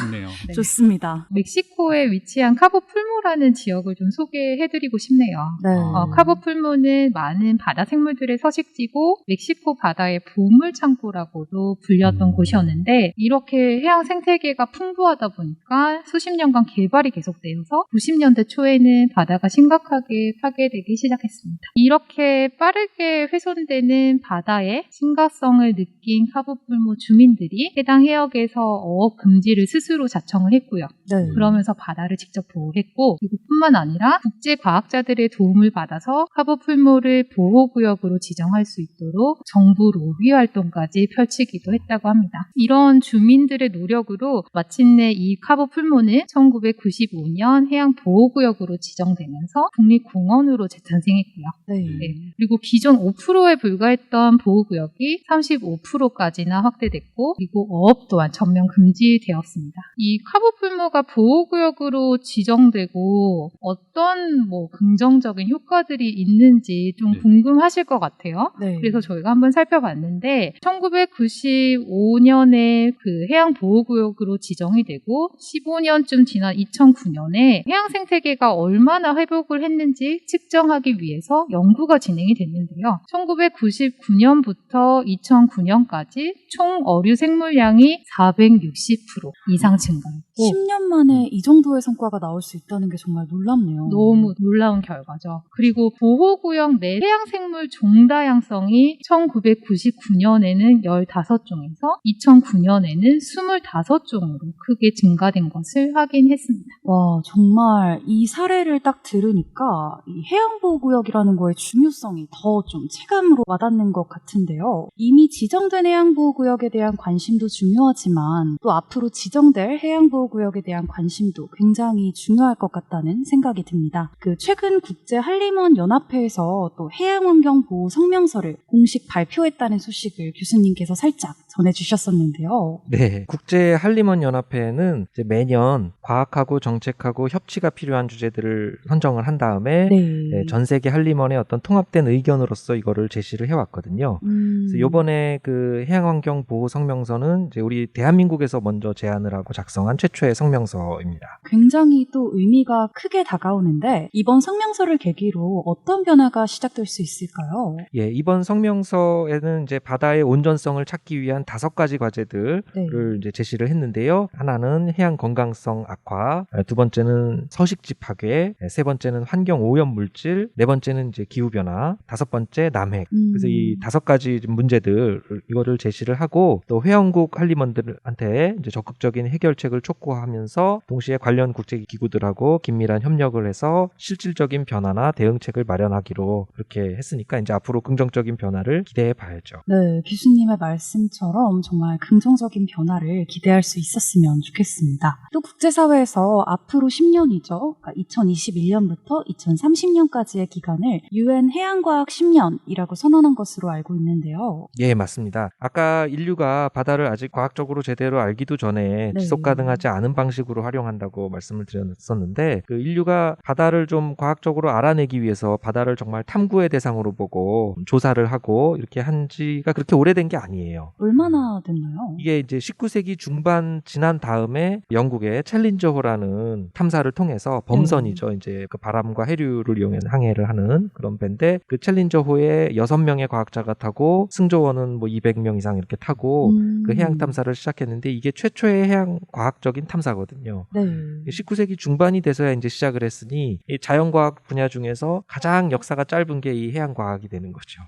좋네요. 네. 좋습니다. 멕시코에 위치한 카보풀모라는 지역을 좀 소개해드리고 싶네요. 네. 카보풀모는 많은 바다 생물들의 서식지고 멕시코 바다의 보물 창고라고도 불렸던 곳이었는데 이렇게 해양 생태계가 풍부하다 보니까 수십 년간 개발이 계속되어서 90년대 초에는 바다가 심각하게 파괴되기 시작했습니다. 이렇게 빠르게 훼손되는 바다의 심각성을 느낀 카보풀모 주민들이 해당 해역에서 어업 금지를 스스로 자청을 했고요. 네. 그러면서 바다를 직접 보호했고 그리고 뿐만 아니라 국제 과학자들의 도움을 받아서 카보풀모를 보호구역으로 지정할 수 있도록 정부 로비 활동까지 펼치기도 했다고 합니다. 이런 주민들의 노력으로 마침내 이 카보풀모는 1995년 해양보호구역으로 지정되면서 국립공원으로 재탄생했고요. 네. 네. 그리고 기존 5%에 불과했던 보호구역이 35%까지나 확대됐고 그리고 어업 또한 전면 금지되었습니다. 이 카보풀모가 보호구역으로 지정되고 어떤 긍정적인 효과들이 있는지 좀 네. 궁금하실 것 같아요. 네. 그래서 저희가 한번 살펴봤는데 1995년에 그 해양보호구역으로 지정이 되고 15년쯤 지난 2009년에 해양 생태계가 얼마나 회복을 했는지 측정하기 위해서 연구가 진행이 됐는데요. 1999년부터 2009년까지 총 어류 생물량이 460% 이상 증가했고 10년 만에 이 정도의 성과가 나올 수 있다는 게 정말 놀랍네요. 너무 놀라운 결과죠. 그리고 보호구역 내 해양생물 종다양성이 1999년에는 15종에서 2009년에는 25종으로 크게 증가된 것을 확인했습니다. 와, 정말 이 사례를 딱 들으니까 이 해양보호구역이라는 거의 중요성이 더 좀 체감으로 와닿는 것 같은데요. 이미 지정된 해양보호구역에 대한 관심도 중요하지만 또 앞으로 지정될 해양보호구역에 대한 관심도 굉장히 중요할 것 같다는 생각이 듭니다. 최근 국제 한림원 연합회에서 또 해양환경 보호 성명서를 공식 발표했다는 소식을 교수님께서 살짝 전해주셨었는데요. 네, 국제 한림원 연합회는 이제 매년 과학하고 정책하고 협치가 필요한 주제들을 선정을 한 다음에 네. 전 세계 한림원의 어떤 통합된 의견으로서 이거를 제시를 해왔거든요. 그래서 이번에 그 해양환경 보호 성명서는 이제 우리 대한민국에서 먼저 제안을 하고 작성한 최초의 성명서입니다. 굉장히 또 의미가 크게 다가오는데 이번 성명서를 계기로 어떤 변화가 시작될 수 있을까요? 예, 이번 성명서에는 이제 바다의 온전성을 찾기 위한 5가지 과제들을 네. 이제 제시를 했는데요. 하나는 해양 건강성 악화, 두 번째는 서식지 파괴, 세 번째는 환경 오염 물질, 네 번째는 이제 기후 변화, 다섯 번째 남획. 그래서 이 5가지 문제들 이거를 제시를 하고 또 회원국 한림원들한테 이제 적극적인 해결책을 촉구 촉구하면서 동시에 관련 국제기구들하고 긴밀한 협력을 해서 실질적인 변화나 대응책을 마련하기로 그렇게 했으니까 이제 앞으로 긍정적인 변화를 기대해 봐야죠. 네, 교수님의 말씀처럼 정말 긍정적인 변화를 기대할 수 있었으면 좋겠습니다. 또 국제사회에서 앞으로 10년이죠. 그러니까 2021년부터 2030년까지의 기간을 UN 해양과학 10년이라고 선언한 것으로 알고 있는데요. 예, 맞습니다. 아까 인류가 바다를 아직 과학적으로 제대로 알기도 전에 네. 지속 가능하지 않은 방식으로 활용한다고 말씀을 드렸었는데 그 인류가 바다를 좀 과학적으로 알아내기 위해서 바다를 정말 탐구의 대상으로 보고 조사를 하고 이렇게 한 지가 그렇게 오래된 게 아니에요. 얼마나 됐나요? 이게 이제 19세기 중반 지난 다음에 영국의 챌린저호라는 탐사를 통해서 범선이죠. 이제 그 바람과 해류를 이용해 항해를 하는 그런 배인데 그 챌린저호에 6명의 과학자가 타고 승조원은 뭐 200명 이상 이렇게 타고 그 해양 탐사를 시작했는데 이게 최초의 해양 과학적인 탐사거든요. 네. 19세기 중반이 돼서야 이제 시작을 했으니 이 자연과학 분야 중에서 가장 역사가 짧은 게 이 해양과학이 되는 거죠.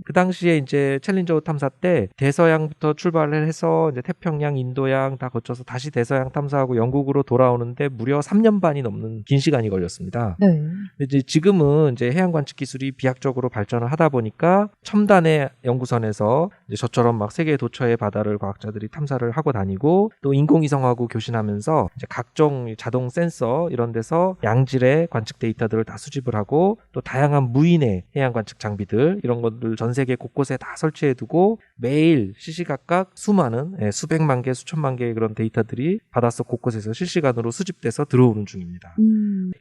그 당시에 이제 챌린저 탐사 때 대서양부터 출발을 해서 이제 태평양, 인도양 다 거쳐서 다시 대서양 탐사하고 영국으로 돌아오는데 무려 3년 반이 넘는 긴 시간이 걸렸습니다. 네. 근데 이제 지금은 이제 해양 관측 기술이 비약적으로 발전을 하다 보니까 첨단의 연구선에서 이제 저처럼 막 세계 도처의 바다를 과학자들이 탐사를 하고 다니고 또 인공위성하고 교신하면서 이제 각종 자동 센서 이런 데서 양질의 관측 데이터들을 다 수집을 하고 또 다양한 무인의 해양 관측 장비들 이런 것들 전 세계 곳곳에 다 설치해두고 매일 시시각각 수많은 수백만 개, 수천만 개의 그런 데이터들이 바닷속 곳곳에서 실시간으로 수집돼서 들어오는 중입니다.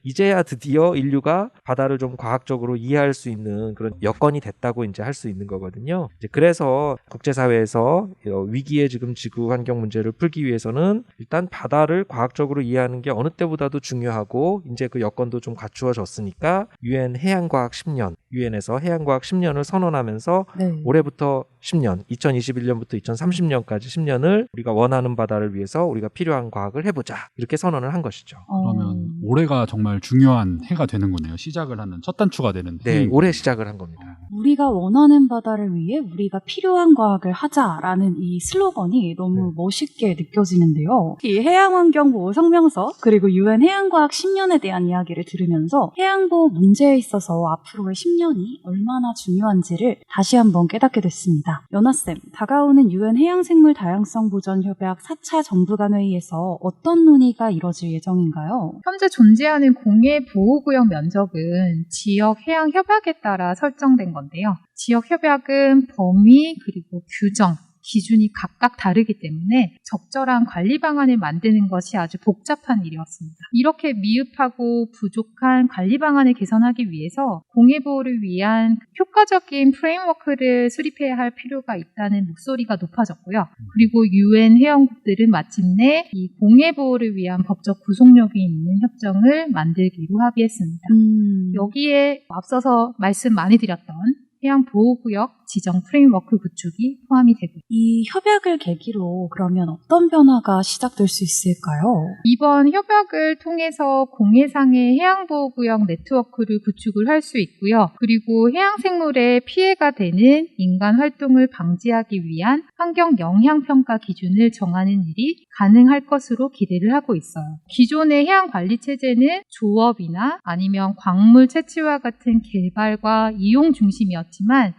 이제야 드디어 인류가 바다를 좀 과학적으로 이해할 수 있는 그런 여건이 됐다고 이제 할 수 있는 거거든요. 이제 그래서 국제사회에서 위기의 지금 지구 환경 문제를 풀기 위해서는 일단 바다를 과학적으로 이해하는 게 어느 때보다도 중요하고 이제 그 여건도 좀 갖추어졌으니까 UN 해양과학 10년, UN에서 해양과학 10년을 선언하면서 네. 올해부터 10년, 2021년부터 2030년까지 10년을 우리가 원하는 바다를 위해서 우리가 필요한 과학을 해보자. 이렇게 선언을 한 것이죠. 그러면 올해가 정말 중요한 해가 되는 거네요. 시작을 하는 첫 단추가 되는 네, 해인 올해 거네요. 시작을 한 겁니다. 우리가 원하는 바다를 위해 우리가 필요한 과학을 하자라는 이 슬로건이 너무 멋있게 느껴지는데요. 이 해양환경보호 성명서 그리고 UN 해양과학 10년에 대한 이야기를 들으면서 해양보호 문제에 있어서 앞으로의 10년이 얼마나 중요한지를 다시 한번 깨닫게 됐습니다. 연아쌤, 다가오는 UN 해양생물 다양성 보전 협약 4차 정부 간 회의에서 어떤 논의가 이뤄질 예정인가요? 현재 존재하는 공해 보호구역 면적은 지역 해양 협약에 따라 설정된 건데요. 지역 협약은 범위 그리고 규정, 기준이 각각 다르기 때문에 적절한 관리 방안을 만드는 것이 아주 복잡한 일이었습니다. 이렇게 미흡하고 부족한 관리 방안을 개선하기 위해서 공해 보호를 위한 효과적인 프레임워크를 수립해야 할 필요가 있다는 목소리가 높아졌고요. 그리고 UN 회원국들은 마침내 이 공해 보호를 위한 법적 구속력이 있는 협정을 만들기로 합의했습니다. 여기에 앞서서 말씀 많이 드렸던 해양보호구역 지정 프레임워크 구축이 포함이 되고 이 협약을 계기로 그러면 어떤 변화가 시작될 수 있을까요? 이번 협약을 통해서 공해상의 해양보호구역 네트워크를 구축을 할 수 있고요. 그리고 해양생물에 피해가 되는 인간 활동을 방지하기 위한 환경 영향평가 기준을 정하는 일이 가능할 것으로 기대를 하고 있어요. 기존의 해양관리체제는 조업이나 아니면 광물 채취와 같은 개발과 이용 중심이었지만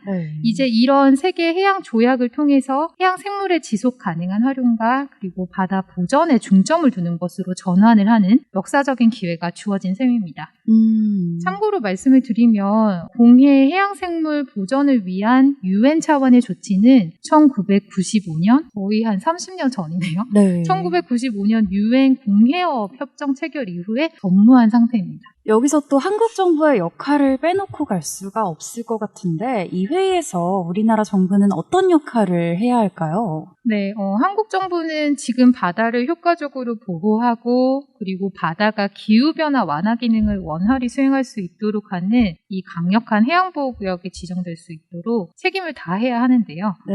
이제 이런 세계 해양 조약을 통해서 해양 생물의 지속 가능한 활용과 그리고 바다 보전에 중점을 두는 것으로 전환을 하는 역사적인 기회가 주어진 셈입니다. 참고로 말씀을 드리면 공해 해양 생물 보전을 위한 UN 차원의 조치는 1995년 거의 한 30년 전이네요. 네. 1995년 UN 공해업 협정 체결 이후에 전무한 상태입니다. 여기서 또 한국 정부의 역할을 빼놓고 갈 수가 없을 것 같은데 이 회의에서 우리나라 정부는 어떤 역할을 해야 할까요? 네, 한국 정부는 지금 바다를 효과적으로 보호하고 그리고 바다가 기후변화 완화 기능을 원활히 수행할 수 있도록 하는 이 강력한 해양보호구역에 지정될 수 있도록 책임을 다해야 하는데요. 네.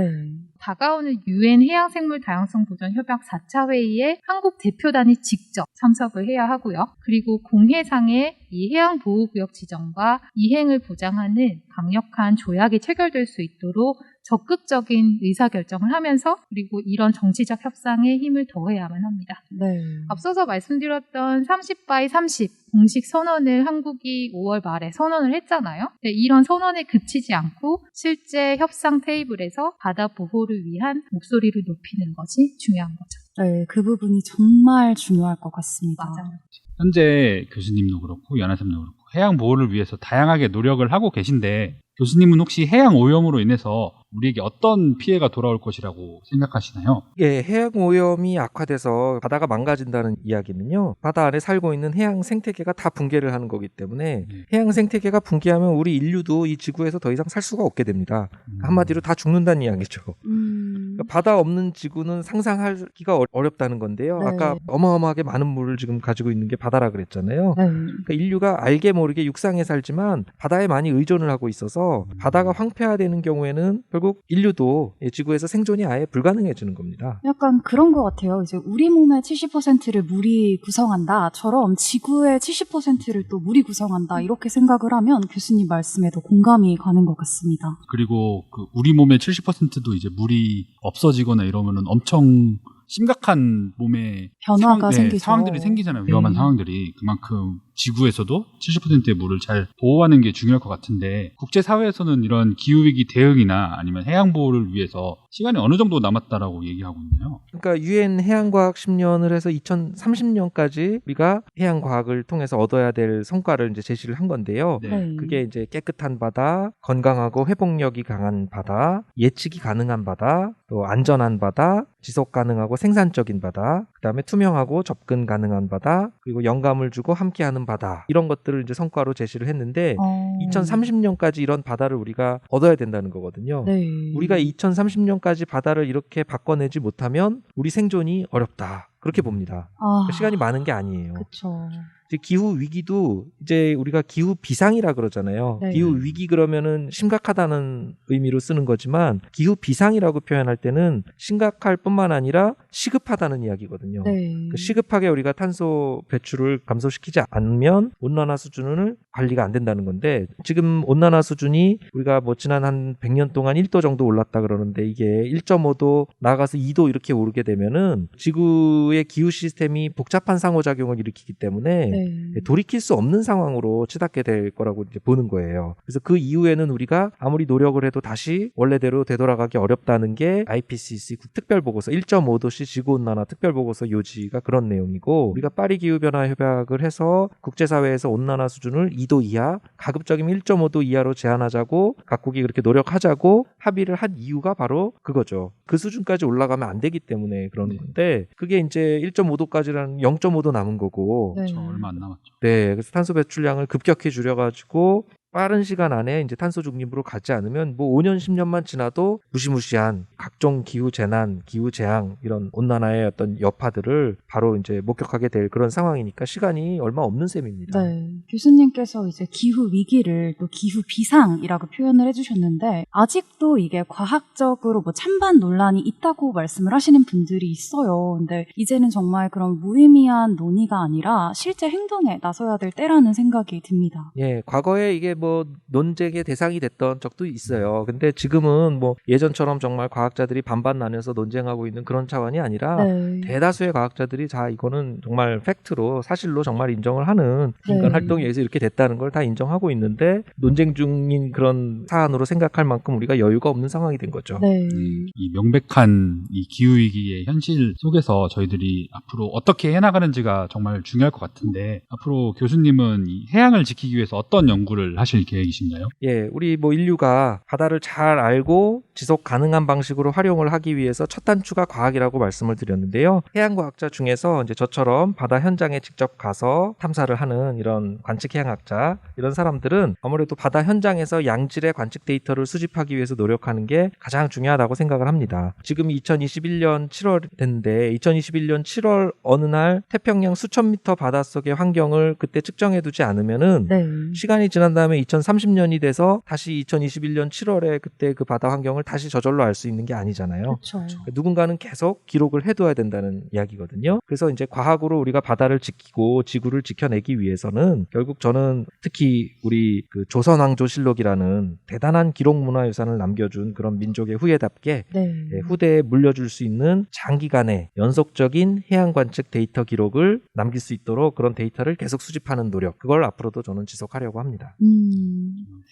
다가오는 UN 해양생물 다양성 보전 협약 4차 회의에 한국 대표단이 직접 참석을 해야 하고요. 그리고 공해상의 이 해양보호구역 지정과 이행을 보장하는 강력한 조약이 체결될 수 있도록 적극적인 의사결정을 하면서 그리고 이런 정치적 협상에 힘을 더해야만 합니다. 네. 앞서서 말씀드렸던 30/30 공식 선언을 한국이 5월 말에 선언을 했잖아요. 네, 이런 선언에 그치지 않고 실제 협상 테이블에서 바다 보호를 위한 목소리를 높이는 것이 중요한 거죠. 네, 그 부분이 정말 중요할 것 같습니다. 맞아요. 현재 교수님도 그렇고 연하쌤도 그렇고 해양 보호를 위해서 다양하게 노력을 하고 계신데 교수님은 혹시 해양 오염으로 인해서 우리에게 어떤 피해가 돌아올 것이라고 생각하시나요? 예, 해양 오염이 악화돼서 바다가 망가진다는 이야기는요. 바다 안에 살고 있는 해양 생태계가 다 붕괴를 하는 거기 때문에 해양 생태계가 붕괴하면 우리 인류도 이 지구에서 더 이상 살 수가 없게 됩니다. 한마디로 다 죽는다는 이야기죠. 그러니까 바다 없는 지구는 상상하기가 어렵다는 건데요. 네. 아까 어마어마하게 많은 물을 지금 가지고 있는 게 바다라 그랬잖아요. 네. 그러니까 인류가 알게 모르게 육상에 살지만 바다에 많이 의존을 하고 있어서 바다가 황폐화되는 경우에는 결국 인류도 지구에서 생존이 아예 불가능해지는 겁니다. 약간 그런 것 같아요. 이제 우리 몸의 70%를 물이 구성한다처럼 지구의 70%를 또 물이 구성한다 이렇게 생각을 하면 교수님 말씀에도 공감이 가는 것 같습니다. 그리고 그 우리 몸의 70%도 이제 물이 없어지거나 이러면은 엄청 심각한 몸에 변화가 생기죠. 상황들이 생기잖아요. 위험한 상황들이. 그만큼 지구에서도 70%의 물을 잘 보호하는 게 중요할 것 같은데 국제사회에서는 이런 기후위기 대응이나 아니면 해양보호를 위해서 시간이 어느 정도 남았다라고 얘기하고 있나요? 그러니까 유엔 해양과학 10년을 해서 2030년까지 우리가 해양과학을 통해서 얻어야 될 성과를 이제 제시를 한 건데요. 네. 그게 이제 깨끗한 바다, 건강하고 회복력이 강한 바다, 예측이 가능한 바다, 또 안전한 바다, 지속 가능하고 생산적인 바다, 그다음에 투명하고 접근 가능한 바다, 그리고 영감을 주고 함께하는 바다, 이런 것들을 이제 성과로 제시를 했는데 2030년까지 이런 바다를 우리가 얻어야 된다는 거거든요. 네. 우리가 2030년까지 바다를 이렇게 바꿔내지 못하면 우리 생존이 어렵다. 그렇게 봅니다. 시간이 많은 게 아니에요. 그렇죠. 기후 위기도 이제 우리가 기후 비상이라 그러잖아요. 네. 기후 위기 그러면은 심각하다는 의미로 쓰는 거지만 기후 비상이라고 표현할 때는 심각할 뿐만 아니라 시급하다는 이야기거든요. 네. 시급하게 우리가 탄소 배출을 감소시키지 않으면 온난화 수준을 관리가 안 된다는 건데 지금 온난화 수준이 우리가 뭐 지난 한 100년 동안 1도 정도 올랐다 그러는데 이게 1.5도 나아가서 2도 이렇게 오르게 되면은 지구의 기후 시스템이 복잡한 상호작용을 일으키기 때문에 네. 돌이킬 수 없는 상황으로 치닫게 될 거라고 이제 보는 거예요. 그래서 그 이후에는 우리가 아무리 노력을 해도 다시 원래대로 되돌아가기 어렵다는 게 IPCC 특별보고서 1.5도씨 지구온난화 특별보고서 요지가 그런 내용이고 우리가 파리 기후변화 협약을 해서 국제사회에서 온난화 수준을 2도 이하, 가급적이면 1.5도 이하로 제한하자고 각국이 그렇게 노력하자고 합의를 한 이유가 바로 그거죠. 그 수준까지 올라가면 안 되기 때문에 그러는 건데 그게 이제 1.5도까지라는 0.5도 남은 거고 네. 저 얼마 안 남았죠. 네, 그래서 탄소 배출량을 급격히 줄여가지고 빠른 시간 안에 이제 탄소 중립으로 가지 않으면 뭐 5년, 10년만 지나도 무시무시한 각종 기후 재난, 기후 재앙 이런 온난화의 어떤 여파들을 바로 이제 목격하게 될 그런 상황이니까 시간이 얼마 없는 셈입니다. 네. 교수님께서 이제 기후 위기를 또 기후 비상이라고 표현을 해주셨는데 아직도 이게 과학적으로 뭐 찬반 논란이 있다고 말씀을 하시는 분들이 있어요. 근데 이제는 정말 그런 무의미한 논의가 아니라 실제 행동에 나서야 될 때라는 생각이 듭니다. 예, 과거에 이게 뭐 논쟁의 대상이 됐던 적도 있어요. 근데 지금은 뭐 예전처럼 정말 과학자들이 반반 나뉘어서 논쟁하고 있는 그런 차원이 아니라 네. 대다수의 과학자들이 자 이거는 정말 팩트로 사실로 정말 인정을 하는 인간 네. 활동에 의해서 이렇게 됐다는 걸 다 인정하고 있는데 논쟁 중인 그런 사안으로 생각할 만큼 우리가 여유가 없는 상황이 된 거죠. 네. 이 명백한 이 기후위기의 현실 속에서 저희들이 앞으로 어떻게 해나가는지가 정말 중요할 것 같은데 앞으로 교수님은 이 해양을 지키기 위해서 어떤 연구를 하실 계획이신가요? 예, 우리 뭐 인류가 바다를 잘 알고 지속 가능한 방식으로 활용을 하기 위해서 첫 단추가 과학이라고 말씀을 드렸는데요. 해양과학자 중에서 이제 저처럼 바다 현장에 직접 가서 탐사를 하는 이런 관측 해양학자 이런 사람들은 아무래도 바다 현장에서 양질의 관측 데이터를 수집하기 위해서 노력하는 게 가장 중요하다고 생각을 합니다. 지금 2021년 7월 됐는데 2021년 7월 어느 날 태평양 수천 미터 바닷속의 환경을 그때 측정해 두지 않으면은 네. 시간이 지난 다음에 2030년이 돼서 다시 2021년 7월에 그때 그 바다 환경을 다시 저절로 알 수 있는 게 아니잖아요. 그렇죠. 누군가는 계속 기록을 해둬야 된다는 이야기거든요. 그래서 이제 과학으로 우리가 바다를 지키고 지구를 지켜내기 위해서는 결국 저는 특히 우리 그 조선왕조실록이라는 대단한 기록 문화유산을 남겨준 그런 민족의 후예답게 네. 후대에 물려줄 수 있는 장기간의 연속적인 해양 관측 데이터 기록을 남길 수 있도록 그런 데이터를 계속 수집하는 노력, 그걸 앞으로도 저는 지속하려고 합니다.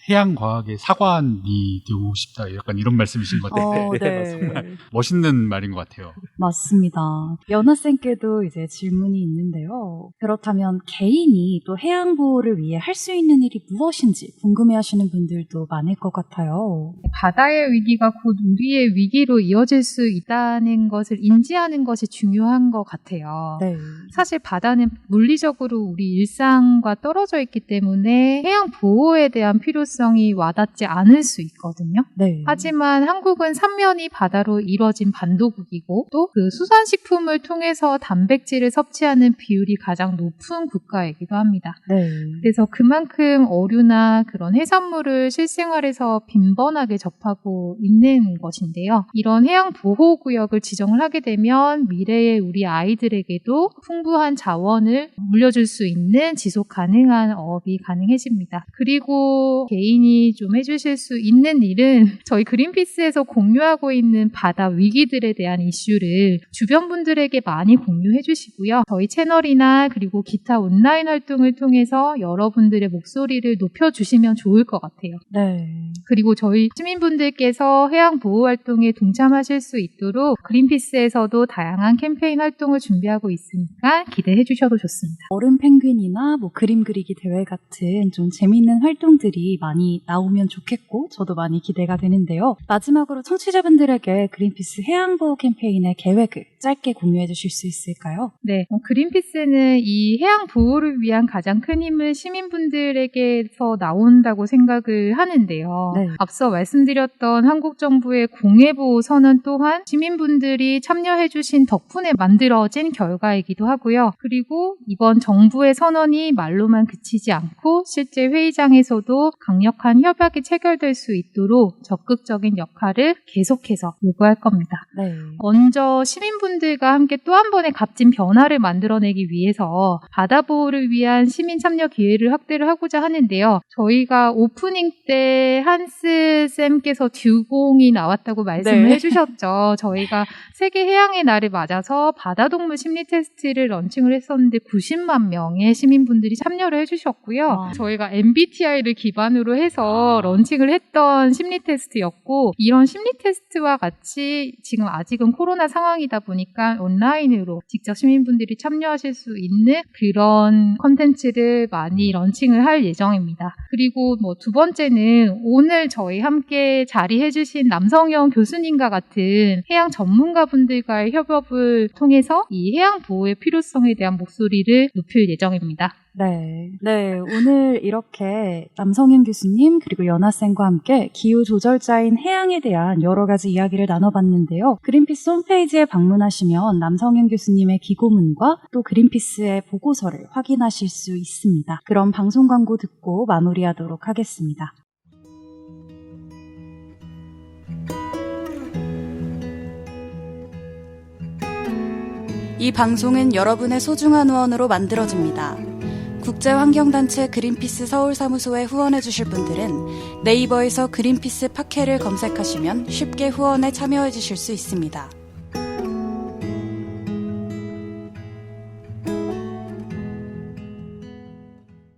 해양 과학의 사관이 되고 싶다. 약간 이런 말씀이신 것 같아요. 네. 정말 멋있는 말인 것 같아요. 맞습니다. 연하쌤께도 이제 질문이 있는데요. 그렇다면 개인이 또 해양 보호를 위해 할 수 있는 일이 무엇인지 궁금해하시는 분들도 많을 것 같아요. 바다의 위기가 곧 우리의 위기로 이어질 수 있다는 것을 인지하는 것이 중요한 것 같아요. 네. 사실 바다는 물리적으로 우리 일상과 떨어져 있기 때문에 해양 보호에 대한 필요성이 와닿지 않을 수 있거든요. 네. 하지만 한국은 삼면이 바다로 이루어진 반도국이고 또 그 수산식품을 통해서 단백질을 섭취하는 비율이 가장 높은 국가이기도 합니다. 네. 그래서 그만큼 어류나 그런 해산물을 실생활에서 빈번하게 접하고 있는 것인데요. 이런 해양 보호구역을 지정을 하게 되면 미래의 우리 아이들에게도 풍부한 자원을 물려줄 수 있는 지속 가능한 어업이 가능해집니다. 그리고 개인이 좀 해주실 수 있는 일은 저희 그린피스에서 공유하고 있는 바다 위기들에 대한 이슈를 주변 분들에게 많이 공유해 주시고요. 저희 채널이나 그리고 기타 온라인 활동을 통해서 여러분들의 목소리를 높여주시면 좋을 것 같아요. 네. 그리고 저희 시민분들께서 해양 보호 활동에 동참하실 수 있도록 그린피스에서도 다양한 캠페인 활동을 준비하고 있으니까 기대해 주셔도 좋습니다. 얼음 펭귄이나 뭐 그림 그리기 대회 같은 좀 재미있는 활동들이 많이 나오면 좋겠고 저도 많이 기대가 되는데요. 마지막으로 청취자분들에게 그린피스 해양보호 캠페인의 계획을 짧게 공유해 주실 수 있을까요? 네, 그린피스는 이 해양 보호를 위한 가장 큰 힘은 시민분들에게서 나온다고 생각을 하는데요. 네. 앞서 말씀드렸던 한국 정부의 공해보호 선언 또한 시민분들이 참여해주신 덕분에 만들어진 결과이기도 하고요. 그리고 이번 정부의 선언이 말로만 그치지 않고 실제 회의장에서도 강력한 협약이 체결될 수 있도록 적극적인 역할을 계속해서 요구할 겁니다. 네. 먼저 시민분들과 함께 또 한 번의 값진 변화를 만들어내기 위해서 바다 보호를 위한 시민 참여 기회를 확대를 하고자 하는데요. 저희가 오프닝 때 한스 쌤께서 듀공이 나왔다고 말씀을 네. 해주셨죠. 저희가 세계 해양의 날을 맞아서 바다동물 심리 테스트를 런칭을 했었는데 90만 명의 시민분들이 참여를 해주셨고요. 와. 저희가 MBTI를 기반으로 해서 런칭을 했던 심리 테스트였고 이런 심리 테스트와 같이 지금 아직은 코로나 상황이다 보니까 온라인으로 직접 시민분들이 참여하실 수 있는 그런 컨텐츠를 많이 런칭을 할 예정입니다. 그리고 두 번째는 오늘 저희 함께 자리해주신 남성형 교수님과 같은 해양 전문가분들과의 협업을 통해서 이 해양 보호의 필요성에 대한 목소리를 높일 예정입니다. 네. 오늘 이렇게 남성현 교수님 그리고 연하쌤과 함께 기후조절자인 해양에 대한 여러 가지 이야기를 나눠봤는데요. 그린피스 홈페이지에 방문하시면 남성현 교수님의 기고문과 또 그린피스의 보고서를 확인하실 수 있습니다. 그럼 방송 광고 듣고 마무리하도록 하겠습니다. 이 방송은 여러분의 소중한 후원으로 만들어집니다. 국제환경단체 그린피스 서울사무소에 후원해주실 분들은 네이버에서 그린피스 팟캐를 검색하시면 쉽게 후원에 참여해주실 수 있습니다.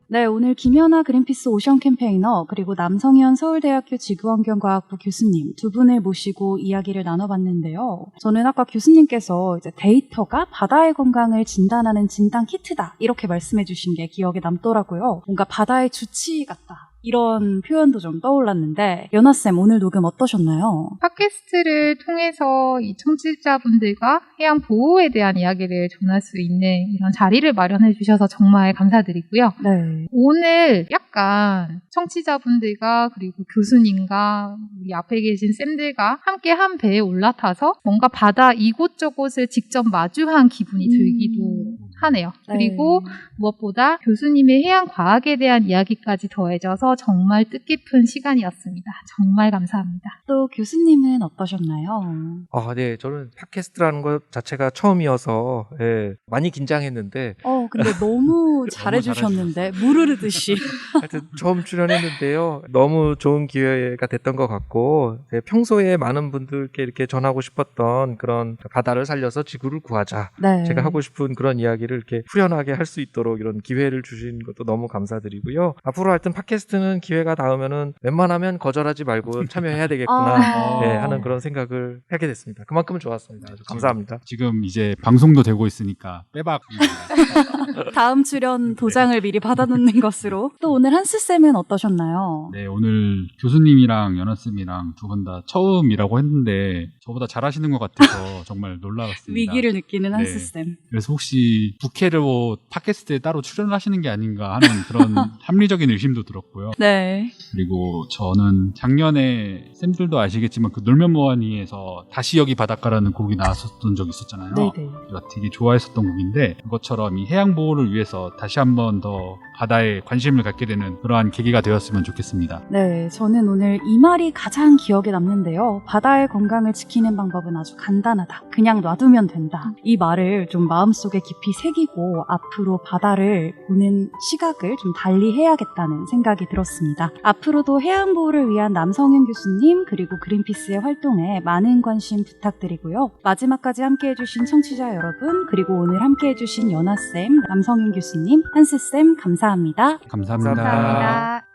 네, 오늘 김연아 그린피스 오션 캠페이너 그리고 남성현 서울대학교 지구환경과학부 교수님 두 분을 모시고 이야기를 나눠봤는데요. 저는 아까 교수님께서 이제 데이터가 바다의 건강을 진단하는 진단 키트다 이렇게 말씀해 주신 게 기억에 남더라고요. 뭔가 바다의 주치 같다. 이런 표현도 좀 떠올랐는데 연아쌤 오늘 녹음 어떠셨나요? 팟캐스트를 통해서 이 청취자분들과 해양 보호에 대한 이야기를 전할 수 있는 이런 자리를 마련해 주셔서 정말 감사드리고요. 네. 오늘 약간 청취자분들과 그리고 교수님과 우리 앞에 계신 쌤들과 함께 한 배에 올라타서 뭔가 바다 이곳저곳을 직접 마주한 기분이 들기도 하네요. 네. 그리고 무엇보다 교수님의 해양 과학에 대한 이야기까지 더해져서 정말 뜻깊은 시간이었습니다. 정말 감사합니다. 또 교수님은 어떠셨나요? 네, 저는 팟캐스트라는 것 자체가 처음이어서 예, 많이 긴장했는데 근데 너무 잘해주셨는데 물 흐르듯이. 하여튼 처음 출연했는데요. 너무 좋은 기회가 됐던 것 같고 평소에 많은 분들께 이렇게 전하고 싶었던 그런 바다를 살려서 지구를 구하자. 네. 제가 하고 싶은 그런 이야기를 이렇게 후련하게 할 수 있도록 이런 기회를 주신 것도 너무 감사드리고요. 앞으로 하여튼 팟캐스트는 기회가 닿으면은 웬만하면 거절하지 말고 참여해야 되겠구나 네, 하는 그런 생각을 하게 됐습니다. 그만큼 좋았습니다. 아주 감사합니다. 지금 이제 방송도 되고 있으니까 빼박입니다. 다음 출연 도장을 미리 받아놓는 것으로. 또 오늘 한스쌤은 어떠셨나요? 네, 오늘 교수님이랑 연아쌤이랑 두 분 다 처음이라고 했는데 저보다 잘하시는 것 같아서 정말 놀라웠습니다. 위기를 느끼는 네. 한스쌤. 그래서 혹시 부캐로 팟캐스트에 따로 출연하시는 게 아닌가 하는 그런 합리적인 의심도 들었고요. 네. 그리고 저는 작년에 쌤들도 아시겠지만 그 놀면 뭐하니에서 다시 여기 바닷가라는 곡이 나왔었던 적이 있었잖아요. 네네. 제가 되게 좋아했었던 곡인데 그것처럼 이 해양 보호를 위해서 다시 한 번 더 바다에 관심을 갖게 되는 그러한 계기가 되었으면 좋겠습니다. 네, 저는 오늘 이 말이 가장 기억에 남는데요. 바다의 건강을 지키는 방법은 아주 간단하다. 그냥 놔두면 된다. 이 말을 좀 마음속에 깊이 새기고 앞으로 바다를 보는 시각을 좀 달리 해야겠다는 생각이 들었습니다. 앞으로도 해양보호를 위한 남성현 교수님 그리고 그린피스의 활동에 많은 관심 부탁드리고요. 마지막까지 함께해주신 청취자 여러분 그리고 오늘 함께해주신 연아쌤, 남성현 교수님, 한스쌤 감사합니다. 감사합니다. 감사합니다.